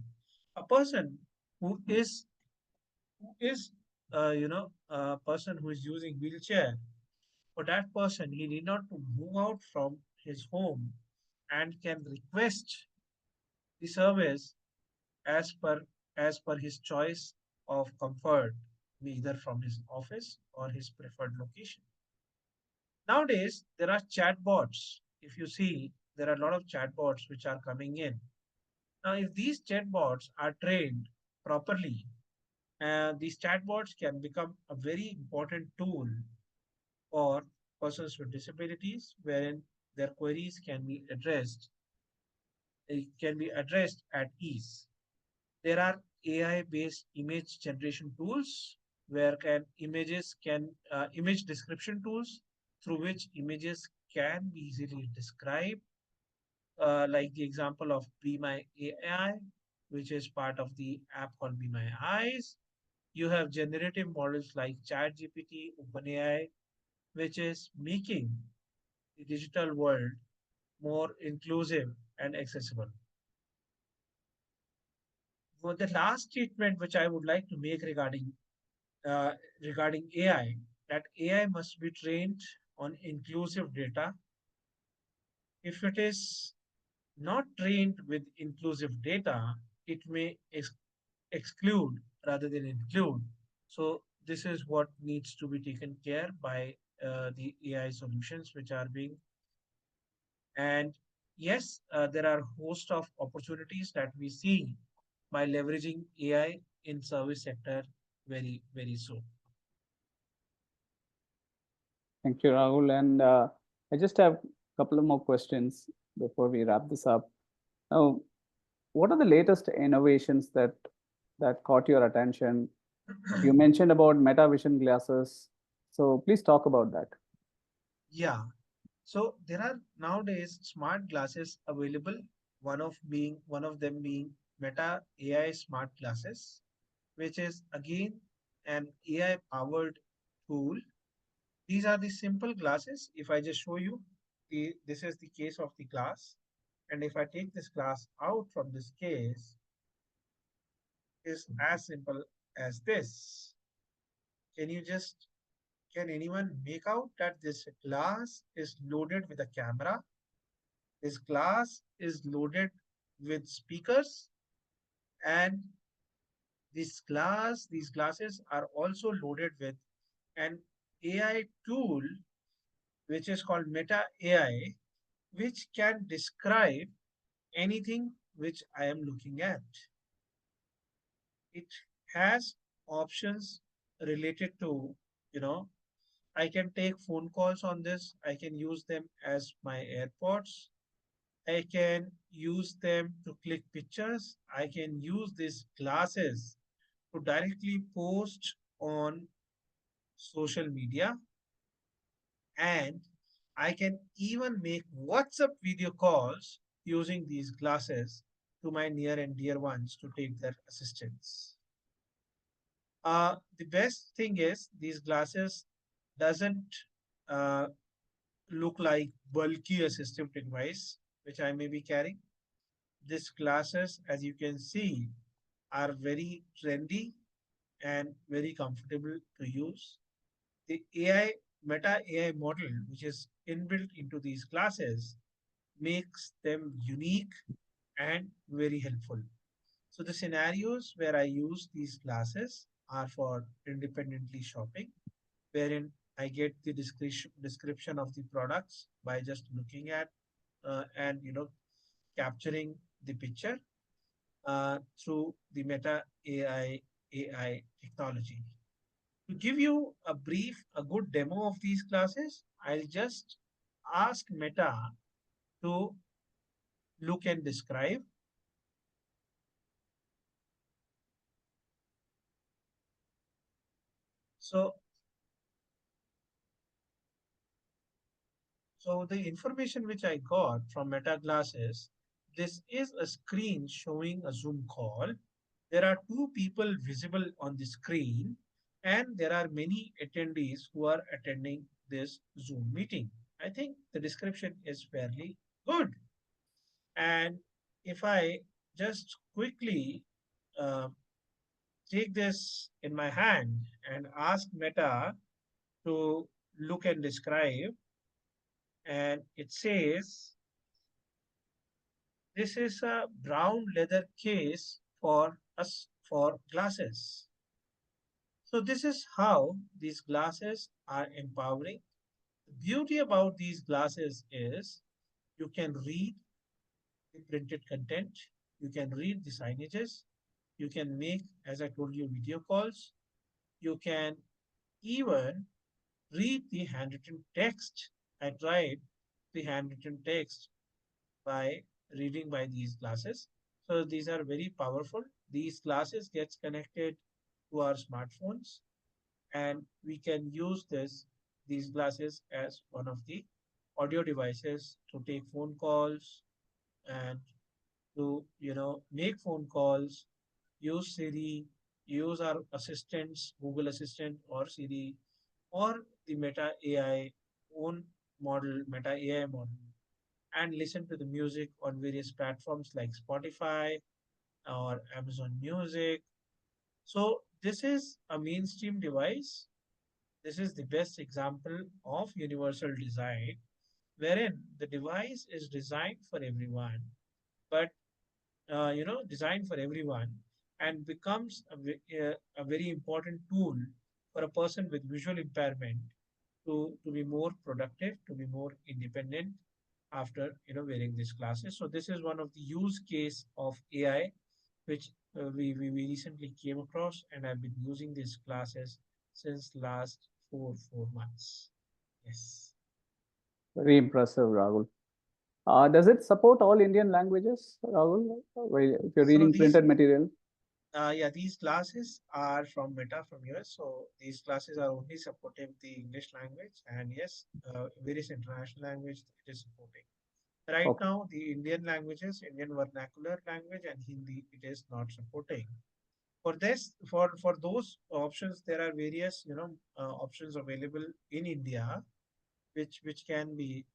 A person who is a person who is using wheelchair, for that person he need not to move out from his home and can request the service as per his choice of comfort, either from his office or his preferred location. Nowadays, there are chatbots. If you see, there are a lot of chatbots which are coming in. Now, if these chatbots are trained properly, these chatbots can become a very important tool for persons with disabilities, wherein their queries can be addressed at ease. There are AI-based image generation tools where image description tools through which images can be easily described, like the example of Be My AI, which is part of the app called Be My Eyes. You have generative models like ChatGPT, OpenAI, which is making the digital world more inclusive and accessible. For the last statement which I would like to make regarding AI, that AI must be trained on inclusive data. If it is not trained with inclusive data, it may exclude rather than include. So this is what needs to be taken care by the AI solutions which are being. And yes, there are a host of opportunities that we see by leveraging AI in service sector very, very soon. Thank you, Rahul. And I just have a couple of more questions before we wrap this up. Now, what are the latest innovations that caught your attention? You mentioned about meta vision glasses. So please talk about that. Yeah. So there are nowadays smart glasses available. One of them being Meta AI smart glasses, which is again an AI powered tool. These are the simple glasses. If I just show you, this is the case of the glass, and if I take this glass out from this case, is as simple as this. Can you just can anyone make out that this glass is loaded with a camera? This glass is loaded with speakers, and these glasses are also loaded with an AI tool, which is called Meta AI, which can describe anything which I am looking at. It has options related to, I can take phone calls on this. I can use them as my AirPods. I can use them to click pictures. I can use these glasses to directly post on social media. And I can even make WhatsApp video calls using these glasses to my near and dear ones to take their assistance. The best thing is these glasses doesn't uh, look like bulky assistive device which I may be carrying. These glasses, as you can see, are very trendy and very comfortable to use. The AI Meta AI model, which is inbuilt into these glasses, makes them unique and very helpful. So the scenarios where I use these glasses are for independently shopping, wherein I get the description of the products by just looking at and capturing the picture through the Meta AI technology. To give you a good demo of these classes, I'll just ask Meta to look and describe. So the information which I got from Meta Glasses, this is a screen showing a Zoom call. There are two people visible on the screen, and there are many attendees who are attending this Zoom meeting. I think the description is fairly good. And if I just quickly uh, take this in my hand and ask Meta to look and describe, and it says this is a brown leather case for us for glasses. So this is how these glasses are empowering. The beauty about these glasses is you can read the printed content, you can read the signages, you can make, as I told you, video calls, you can even read the handwritten text. I tried the handwritten text by reading by these glasses. So these are very powerful. These glasses gets connected to our smartphones, and we can use these glasses as one of the audio devices to take phone calls and to make phone calls, use Siri, use our assistants, Google Assistant or Siri, or the Meta AI own model, Meta AI model, and listen to the music on various platforms like Spotify or Amazon Music. So this is a mainstream device. This is the best example of universal design, wherein the device is designed for everyone, but designed for everyone, and becomes a very important tool for a person with visual impairment to be more productive, to be more independent after wearing these glasses. So this is one of the use case of AI which we recently came across, and I've been using these classes since last four months. Yes. Very impressive, Rahul. Does it support all Indian languages, Rahul? If you're So reading these printed material? these classes are from Meta from US. So these classes are only supporting the English language, and yes, various international language it is supporting. Right Okay. now, the Indian languages, Indian vernacular language, and Hindi, it is not supporting. For this, for those options, there are various options available in India, which can be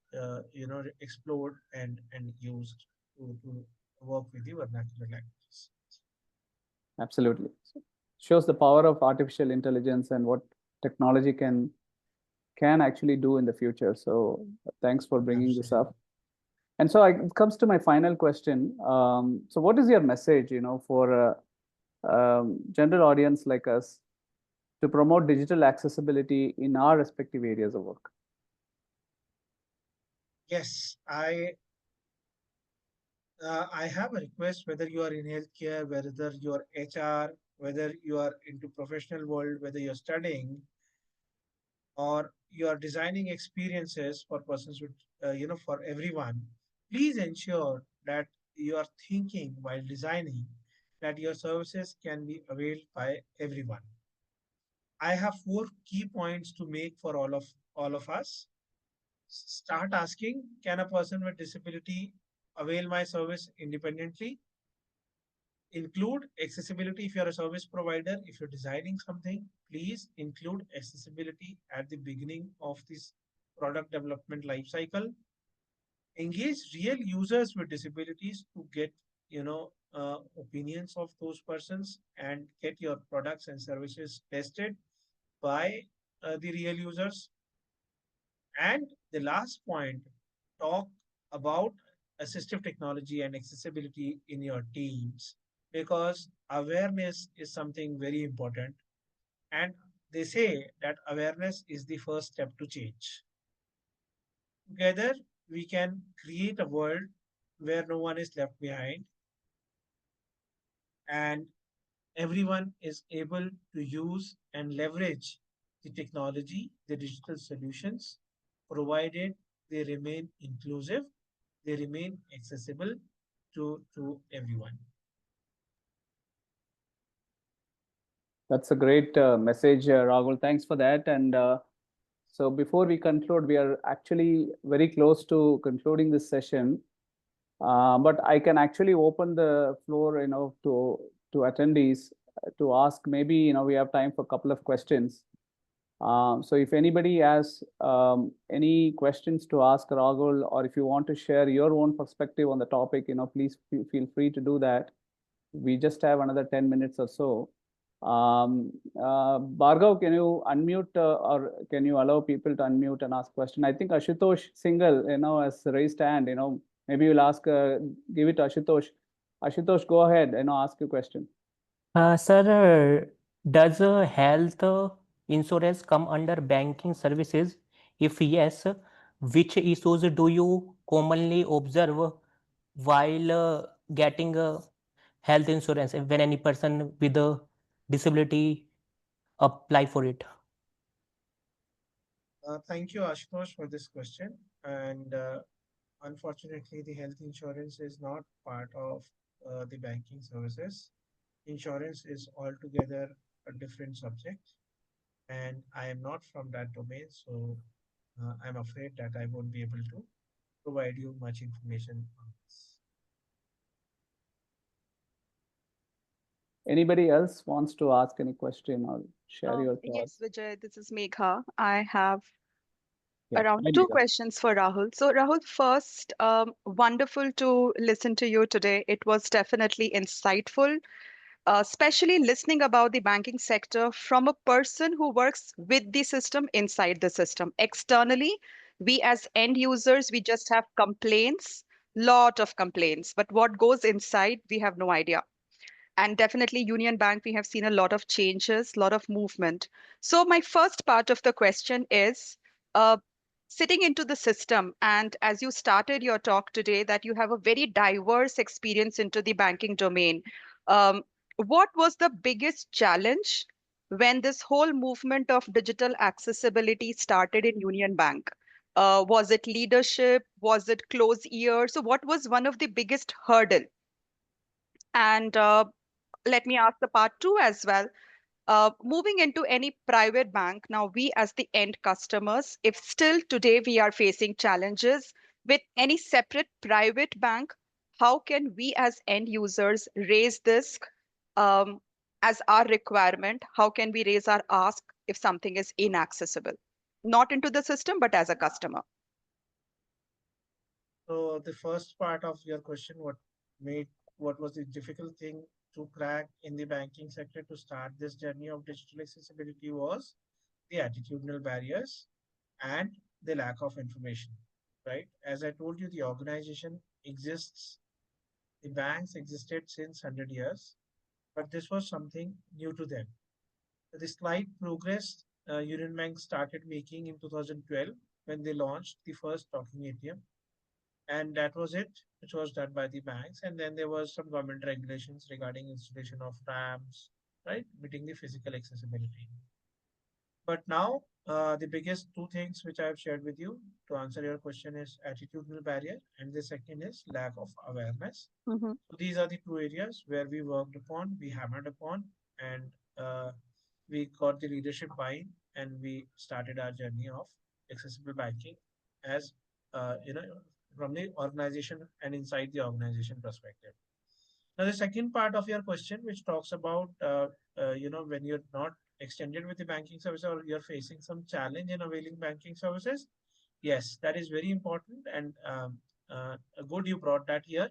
explored and used to work with the vernacular languages. Absolutely. So shows the power of artificial intelligence and what technology can actually do in the future. So thanks for bringing this Absolutely. up. And so it comes to my final question. So what is your message, for a general audience like us to promote digital accessibility in our respective areas of work? Yes, I have a request, whether you are in healthcare, whether you are HR, whether you are into professional world, whether you're studying, or you are designing experiences for persons with, for everyone. Please ensure that you are thinking while designing that your services can be availed by everyone. I have four key points to make for all of us. Start asking, can a person with disability avail my service independently? Include accessibility. If you're a service provider, if you're designing something, please include accessibility at the beginning of this product development life cycle. Engage real users with disabilities to get opinions of those persons and get your products and services tested by the real users. And the last point, talk about assistive technology and accessibility in your teams, because awareness is something very important. And they say that awareness is the first step to change. Together, we can create a world where no one is left behind and everyone is able to use and leverage the technology, the digital solutions, provided they remain inclusive, they remain accessible to everyone. That's a great message, Rahul. Thanks for that. And so before we conclude, we are actually very close to concluding this session. But I can actually open the floor, to attendees to ask. Maybe we have time for a couple of questions. So if anybody has any questions to ask Rahul, or if you want to share your own perspective on the topic, please feel free to do that. We just have another 10 minutes or so. Bhargav, can you unmute or can you allow people to unmute and ask question? I think Ashutosh Singhal, has raised hand. Maybe you'll ask, give it to Ashutosh. Ashutosh, go ahead. Ask your question. Sir, does health insurance come under banking services? If yes, which issues do you commonly observe while getting health insurance when any person with a disability apply for it? Thank you, Ashutosh, for this question. And unfortunately, the health insurance is not part of the banking services. Insurance is altogether a different subject, and I am not from that domain, so I'm afraid that I won't be able to provide you much information on this. Anybody else wants to ask any question or share your Yes, thoughts? Vijay, this is Megha. I have Yeah. around Hi, two Megha. questions for Rahul. So, Rahul, first, wonderful to listen to you today. It was definitely insightful, especially listening about the banking sector from a person who works with the system, inside the system. Externally, we as end users, we just have complaints, lot of complaints, but what goes inside, we have no idea. And definitely Union Bank, we have seen a lot of changes, a lot of movement. So my first part of the question is, uh, sitting into the system, and as you started your talk today, that you have a very diverse experience into the banking domain. um, what was the biggest challenge when this whole movement of digital accessibility started in Union Bank? Was it leadership? Was it close ear? So what was one of the biggest hurdle? And let me ask the part two as well. Moving into any private bank, now we as the end customers, if still today we are facing challenges with any separate private bank, how can we as end users raise this um, as our requirement? How can we raise our ask if something is inaccessible? Not into the system, but as a customer. So the first part of your question, what was the difficult thing to crack in the banking sector to start this journey of digital accessibility was the attitudinal barriers and the lack of information, right? As I told you, the organization exists, the banks existed since 100 years, but this was something new to them. the slight progress Union Bank started making in 2012 when they launched the first talking ATM, and that was it, which was done by the banks. And then there was some government regulations regarding installation of ramps, right, meeting the physical accessibility. But now, the biggest two things which I have shared with you to answer your question is attitudinal barrier, and the second is lack of awareness. Mm-hmm. So these are the two areas where we worked upon, we hammered upon, and we got the leadership buy-in, and we started our journey of accessible banking as from the organization and inside the organization perspective. Now, the second part of your question, which talks about when you're not extended with the banking service or you're facing some challenge in availing banking services, yes, that is very important, and good you brought that here.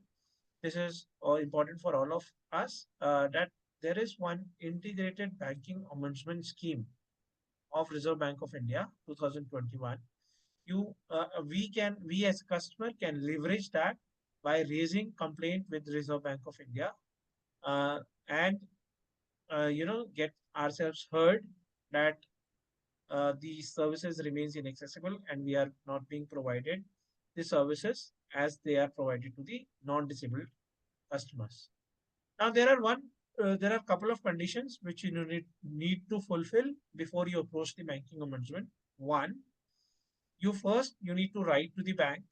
This is important for all of us, that there is one integrated banking ombudsman scheme of Reserve Bank of India 2021. We as a customer can leverage that by raising complaint with Reserve Bank of India, uh, and get ourselves heard that the services remains inaccessible and we are not being provided the services as they are provided to the non-disabled customers. Now there are a couple of conditions which you need to fulfill before you approach the banking ombudsman. One, you need to write to the bank,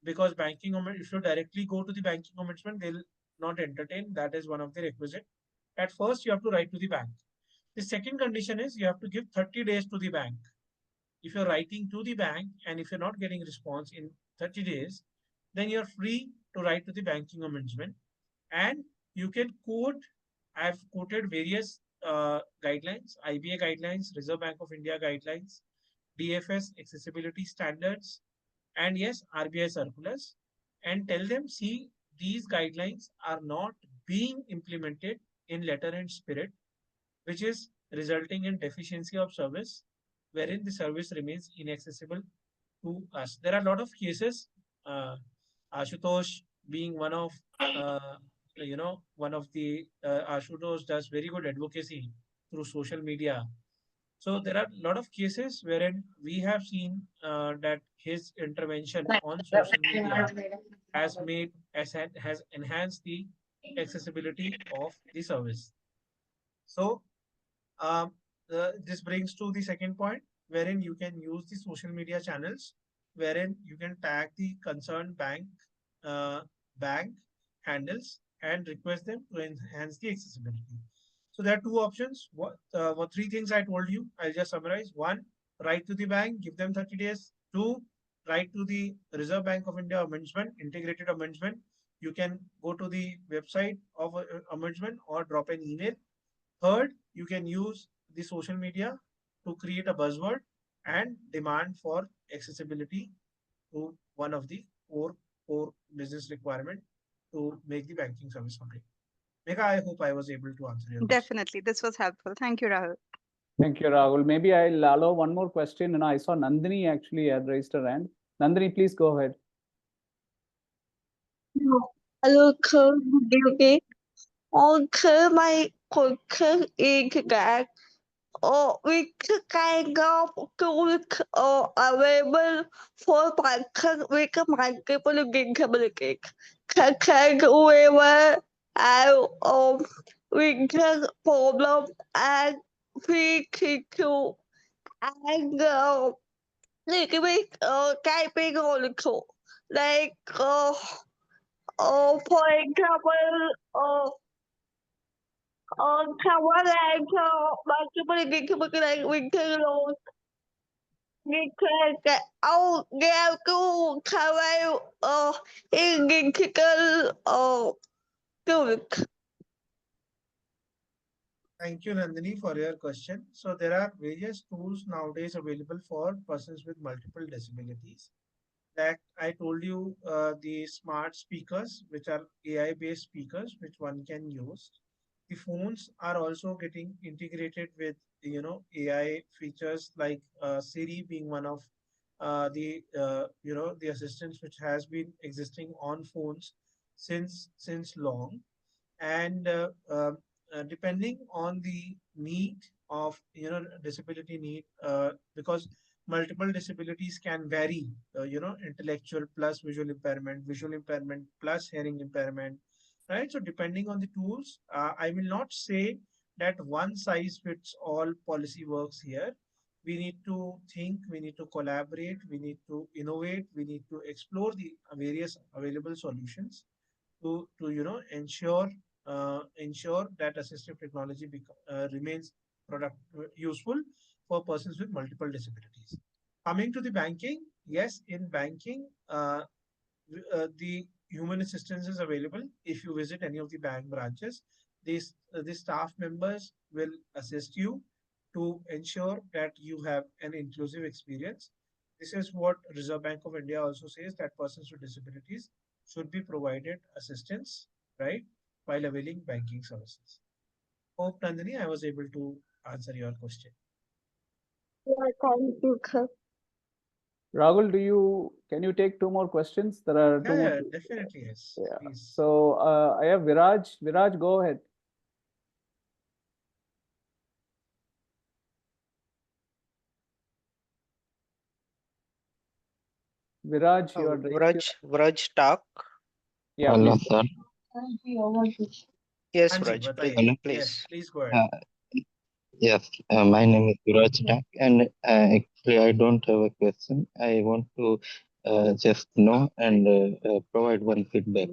because if you directly go to the banking ombudsman, they'll not entertain. That is one of the requisite. At first, you have to write to the bank. The second condition is you have to give 30 days to the bank. If you're writing to the bank and if you're not getting response in 30 days, then you're free to write to the banking ombudsman, and you can quote. I've quoted various guidelines, IBA guidelines, Reserve Bank of India guidelines, DFS accessibility standards, and yes, RBI circulars, and tell them, see, these guidelines are not being implemented in letter and spirit, which is resulting in deficiency of service, wherein the service remains inaccessible to us. There are a lot of cases, Ashutosh being one of, one of the Ashutosh does very good advocacy through social media. So there are a lot of cases wherein we have seen that his intervention on social media has enhanced the accessibility of the service. So this brings to the second point, wherein you can use the social media channels, wherein you can tag the concerned uh, bank handles and request them to enhance the accessibility. So there are two options. What three things I told you? I'll just summarize. One, write to the bank, give them 30 days. Two, write to the Reserve Bank of India ombudsman, integrated ombudsman. You can go to the website of ombudsman or drop an email. Third, you can use the social media to create a buzzword and demand for accessibility to one of the core business requirement to make the banking service complete. Megha, I hope I was able to answer your question. Definitely. This was helpful. Thank you, Rahul. Thank you, Rahul. Maybe I'll allow one more question. I saw Nandini actually had raised her hand. Nandini, please go ahead. Hello, okay. Okay, my question is that which kind of tools are available for person with multiple disabilities? Can whoever have vision problem and physical and little bit typing also, like for example, how I multiple disability like winter road, because oh, yeah, go cover critical topic. Thank you, Nandini, for your question. So there are various tools nowadays available for persons with multiple disabilities. That I told you, the smart speakers, which are AI-based speakers, which one can use. The phones are also getting integrated with, AI features like Siri being one of the assistants which has been existing on phones since long. And depending on the need of disability need, because multiple disabilities can vary, intellectual plus visual impairment plus hearing impairment, right? So depending on the tools, I will not say that one size fits all policy works here. We need to think, we need to collaborate, we need to innovate, we need to explore the various available solutions to ensure that assistive technology remains useful for persons with multiple disabilities. Coming to the banking, yes, in banking, the human assistance is available. If you visit any of the bank branches, the staff members will assist you to ensure that you have an inclusive experience. This is what Reserve Bank of India also says, that persons with disabilities should be provided assistance, right, while availing banking services. Hope, Nandini, I was able to answer your question. Yeah, thank you, sir. Rahul, can you take two more questions? There are two more. Yeah, definitely, yes. Yeah. Please. So I have Viraj. Viraj, go ahead. Viraj, you are Vraj talk. Yeah, Hello, please. sir. Yes, Anji, Vraj, बताइए. Hello. Yes, please. please go ahead. Yes, my name is Suraj Tak, and actually, I don't have a question. I want to just know and provide one feedback.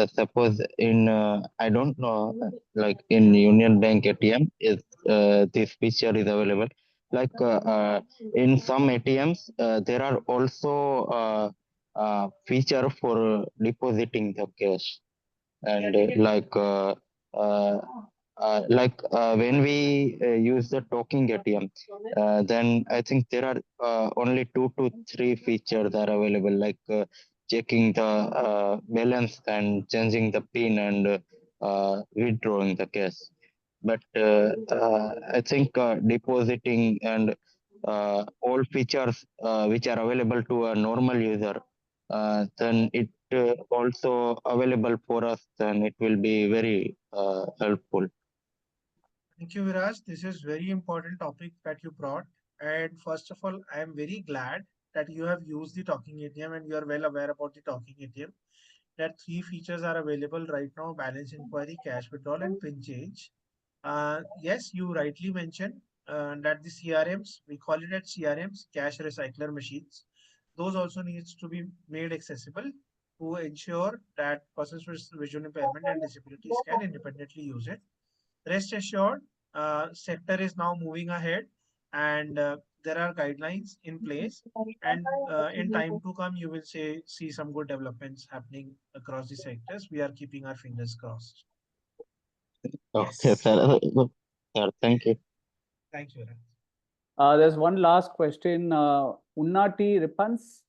Suppose in I don't know, like in Union Bank ATM, is this feature is available. In some ATMs, there are also feature for depositing the cash. And when we use the talking ATM, then I think there are only 2 to 3 features are available, like checking the balance and changing the pin and withdrawing the cash. But I think depositing and all features which are available to a normal user, then it also available for us, then it will be very helpful. Thank you, Viraj. This is very important topic that you brought. And first of all, I am very glad that you have used the talking ATM and you are well aware about the talking ATM. That 3 features are available right now: balance inquiry, cash withdrawal, and pin change. Yes, you rightly mentioned that the CRMs, we call it at CRMs, cash recycler machines. Those also needs to be made accessible to ensure that persons with visual impairment and disabilities can independently use it. Rest assured, sector is now moving ahead, and there are guidelines in place. And in time to come, you will see some good developments happening across the sectors. We are keeping our fingers crossed. Okay, Yes. sir. Sir, thank you. Thank you, Viraj. There's one last question. Unnati Ripans.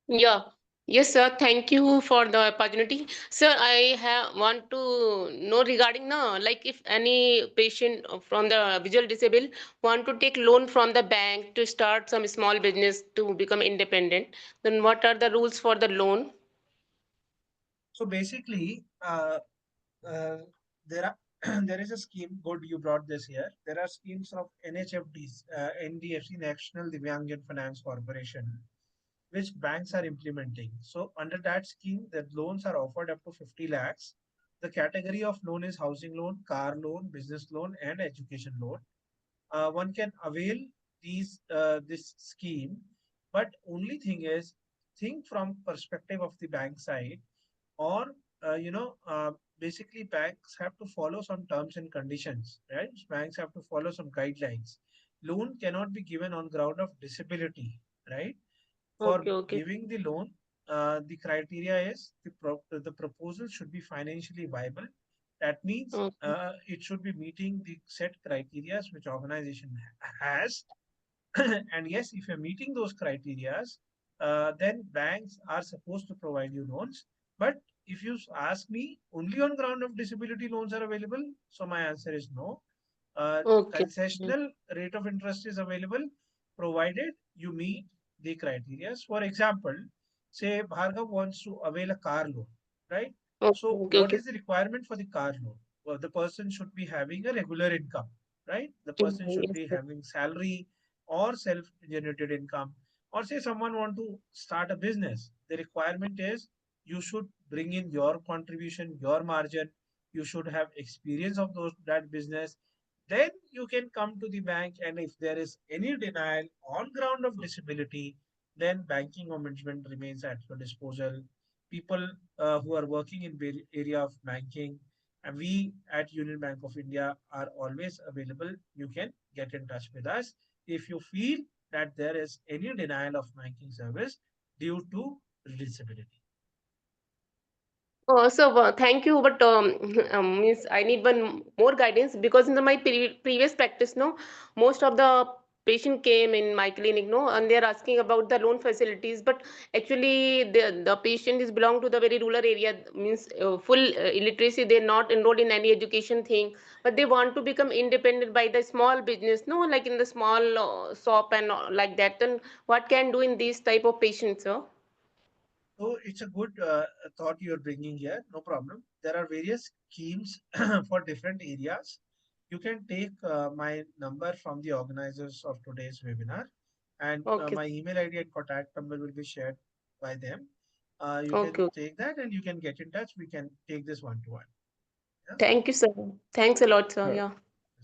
Yeah. Yes, sir. Thank you for the opportunity. Sir, I have want to know regarding like if any patient from the visual disabled want to take loan from the bank to start some small business to become independent, then what are the rules for the loan? So basically, there are there is a scheme. Good, you brought this here. There are schemes of NHFDs, NDFC, National Divyangjan Finance Corporation, which banks are implementing. So under that scheme, the loans are offered up to 50 lakhs. The category of loan is housing loan, car loan, business loan, and education loan. One can avail this scheme, but only thing is, think from perspective of the bank side, or basically banks have to follow some terms and conditions, right? Banks have to follow some guidelines. Loan cannot be given on ground of disability, right? For Okay. giving the loan, the criteria is the proposal should be financially viable. That means Okay. it should be meeting the set criteria which organization has. And yes, if you're meeting those criteria, then banks are supposed to provide you loans. But if you ask me, only on ground of disability loans are available. So my answer is no. Okay. Concessional rate of interest is available provided you meet the criteria. For example, say Bhargav wants to avail a car loan, right? So Okay, what okay. is the requirement for the car loan? Well, the person should be having a regular income, right? The person should Yes, be sir. having salary or self-generated income. Or say someone want to start a business. The requirement is you should bring in your contribution, your margin. You should have experience of that business. Then you can come to the bank, and if there is any denial on ground of disability, then banking or management remains at your disposal. People who are working in area of banking, and we at Union Bank of India are always available. You can get in touch with us if you feel that there is any denial of banking service due to disability. Oh, so thank you, but means I need one more guidance because in my previous practice, no, most of the patient came in my clinic, no, and they are asking about the loan facilities, but actually the patient is belong to the very rural area, means full illiteracy. They're not enrolled in any education thing, but they want to become independent by the small business, no, like in the small shop and like that. Then what can do in these type of patients, sir? So it's a good thought you're bringing here. No problem. There are various schemes for different areas. You can take my number from the organizers of today's webinar, and Okay, my email ID and contact number will be shared by them. You can okay. take that and you can get in touch. We can take this one to one. Yeah. Thank you, sir. Thanks a lot, sir. Sure. Yeah.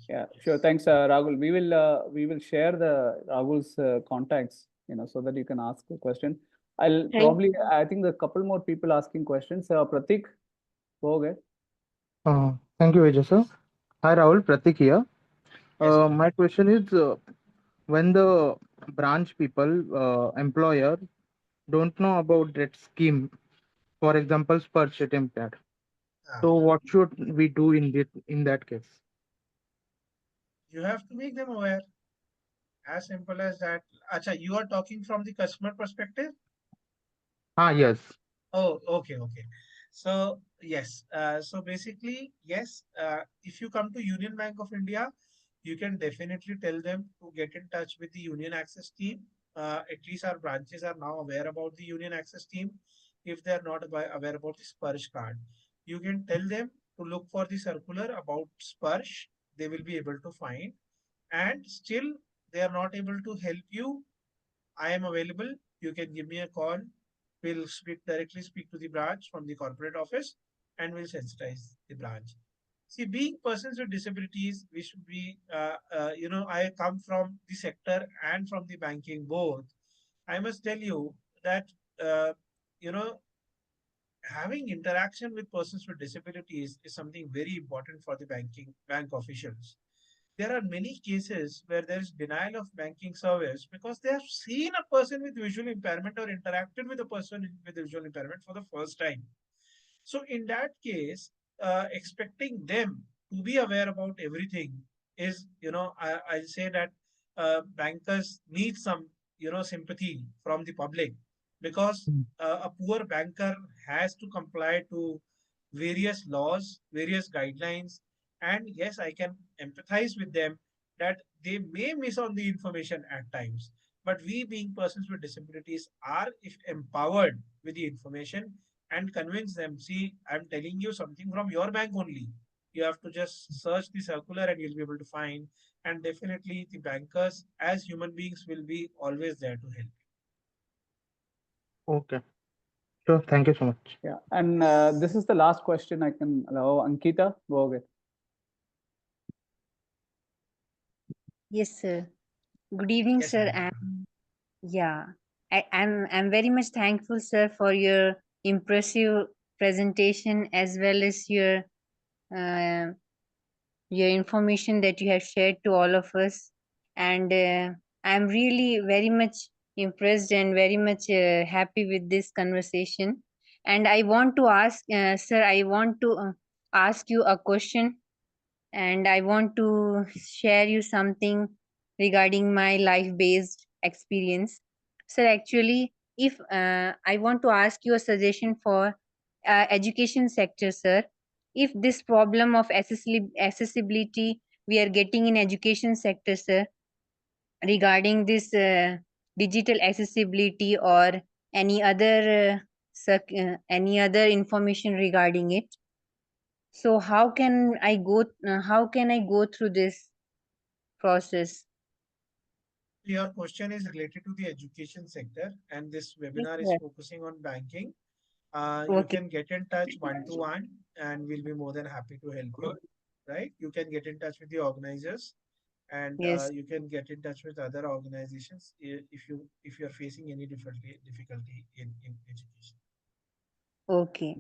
Yeah, Yes. sure. Thanks, Rahul. We will share the Rahul's contacts, so that you can ask a question. Thank I think there are a couple more people asking questions. Pratik, go ahead. Thank you, Vijay sir. Hi, Rahul. Pratik here. Yes. My question is, when the branch people, employer, don't know about that scheme, for example, Sparsh impaired. Ah, So, what should we do in that case? you have to make them aware. As simple as that. Acha, you are talking from the customer perspective? Yes. Oh, okay, okay. So yes, so basically, yes, if you come to Union Bank of India, you can definitely tell them to get in touch with the Union Access team. At least our branches are now aware about the Union Access team. If they are not aware about the Sparsh card, you can tell them to look for the circular about Sparsh. They will be able to find, and still they are not able to help you. I am available. You can give me a call. We'll speak to the branch from the corporate office, and we'll sensitize the branch. See, being persons with disabilities, we should be, I come from the sector and from the banking both. I must tell you that, uh, you know, having interaction with persons with disabilities is something very important for the bank officials. There are many cases where there is denial of banking service because they have seen a person with visual impairment or interacted with a person with visual impairment for the first time. So in that case, expecting them to be aware about everything is, I'll say that bankers need some, sympathy from the public, because a poor banker has to comply to various laws, various guidelines, and yes, I can empathize with them that they may miss on the information at times. But we, being persons with disabilities, are if empowered with the information and convince them, see, I'm telling you something from your bank only. You have to just search the circular and you'll be able to find. And definitely the bankers as human beings will be always there to help. Okay. Sure. Thank you so much. Yeah, and this is the last question I can allow. Ankita, go ahead. Yes, sir. Good evening, Yes, sir. Ankita. Yeah, I'm very much thankful, sir, for your impressive presentation as well as uh, your information that you have shared to all of us. And I'm really very much impressed and very much happy with this conversation. And I want to ask, sir, I want to ask you a question, and I want to share you something regarding my life based experience. So, actually, if I want to ask you a suggestion for education sector, sir, if this problem of accessibility we are getting in education sector, sir, regarding this digital accessibility or any other any other information regarding it. So how can I go through this process? Your question is related to the education sector, and this Yes, webinar is sir. focusing on banking. You Okay. can get in touch one-to-one, and we'll be more than happy to help you. Right? You can get in touch with the organizers, and Yes. you can get in touch with other organizations if you're facing any difficulty in education. Okay.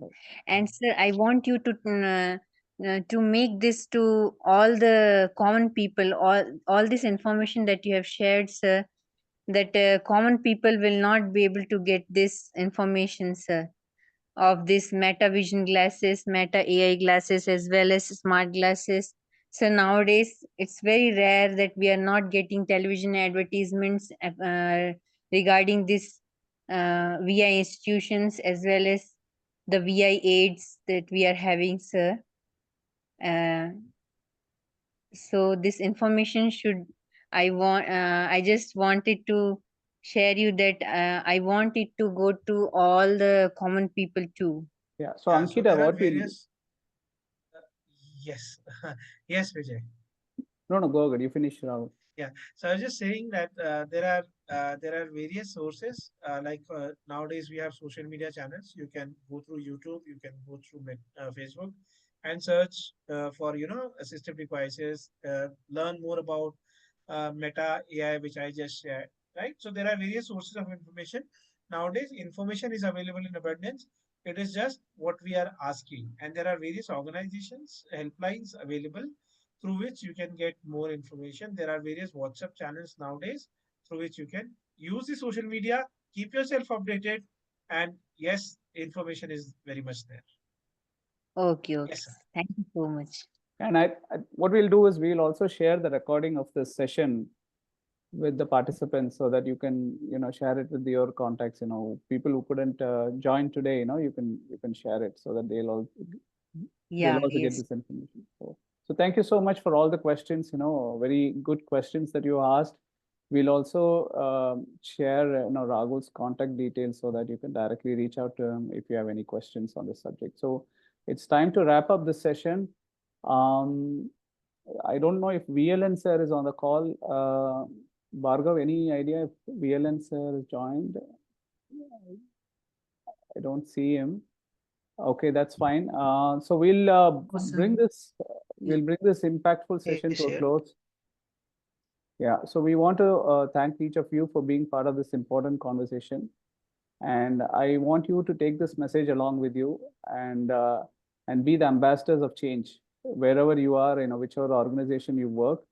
And sir, I want you to make this to all the common people, all this information that you have shared, sir, that common people will not be able to get this information, sir, of this Meta Vision glasses, Meta AI glasses, as well as smart glasses. So nowadays, it's very rare that we are not getting television advertisements regarding this VI institutions, as well as the VI aids that we are having, sir. So this information should, I just wanted to share you that I want it to go to all the common people too. Yeah. So Yeah, so Ankita, there are what we'll various. Yes, yes, Vijay. no, go ahead. You finish, Rahul. Yeah. So I was just saying that there are various sources. Nowadays we have social media channels. You can go through YouTube. You can go through Facebook, and search for assistive devices. Learn more about Meta AI, which I just shared. Right. So there are various sources of information. Nowadays, information is available in abundance. It is just what we are asking, and there are various organizations, helplines available through which you can get more information. There are various WhatsApp channels nowadays through which you can use the social media, keep yourself updated, and yes, information is very much there. Okay, okay. Yes, sir. Thank you so much. And what we'll do is we'll also share the recording of this session with the participants so that you can, share it with your contacts, people who couldn't join today, you can share it so that they'll Yeah, also get yes. this information. So thank you so much for all the questions, very good questions that you asked. We'll also share, Rahul's contact details so that you can directly reach out to him if you have any questions on this subject. So it's time to wrap up this session. I don't know if VLN sir is on the call. Bhargav, any idea if VLN sir is joined? I don't see him. Okay, that's fine. So we'll bring this impactful session to a close. Yeah, so we want to thank each of you for being part of this important conversation. And I want you to take this message along with you and be the ambassadors of change wherever you are, whichever organization you work.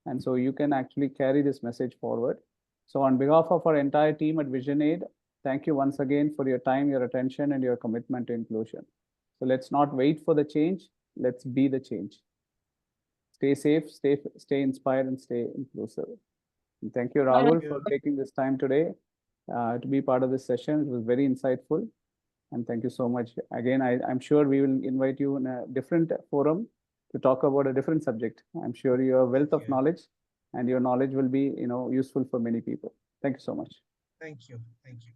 And so you can actually carry this message forward. So on behalf of our entire team at VisionAid, thank you once again for your time, your attention, and your commitment to inclusion. So let's not wait for the change. Let's be the change. Stay safe, stay inspired, and stay inclusive. And thank you, Rahul, for taking this time today to be part of this session. It was very insightful. And thank you so much. Again, I'm sure we will invite you in a different forum to talk about a different subject. I'm sure you have a wealth of knowledge, and your knowledge will be, useful for many people. Thank you so much. Thank you. Thank you.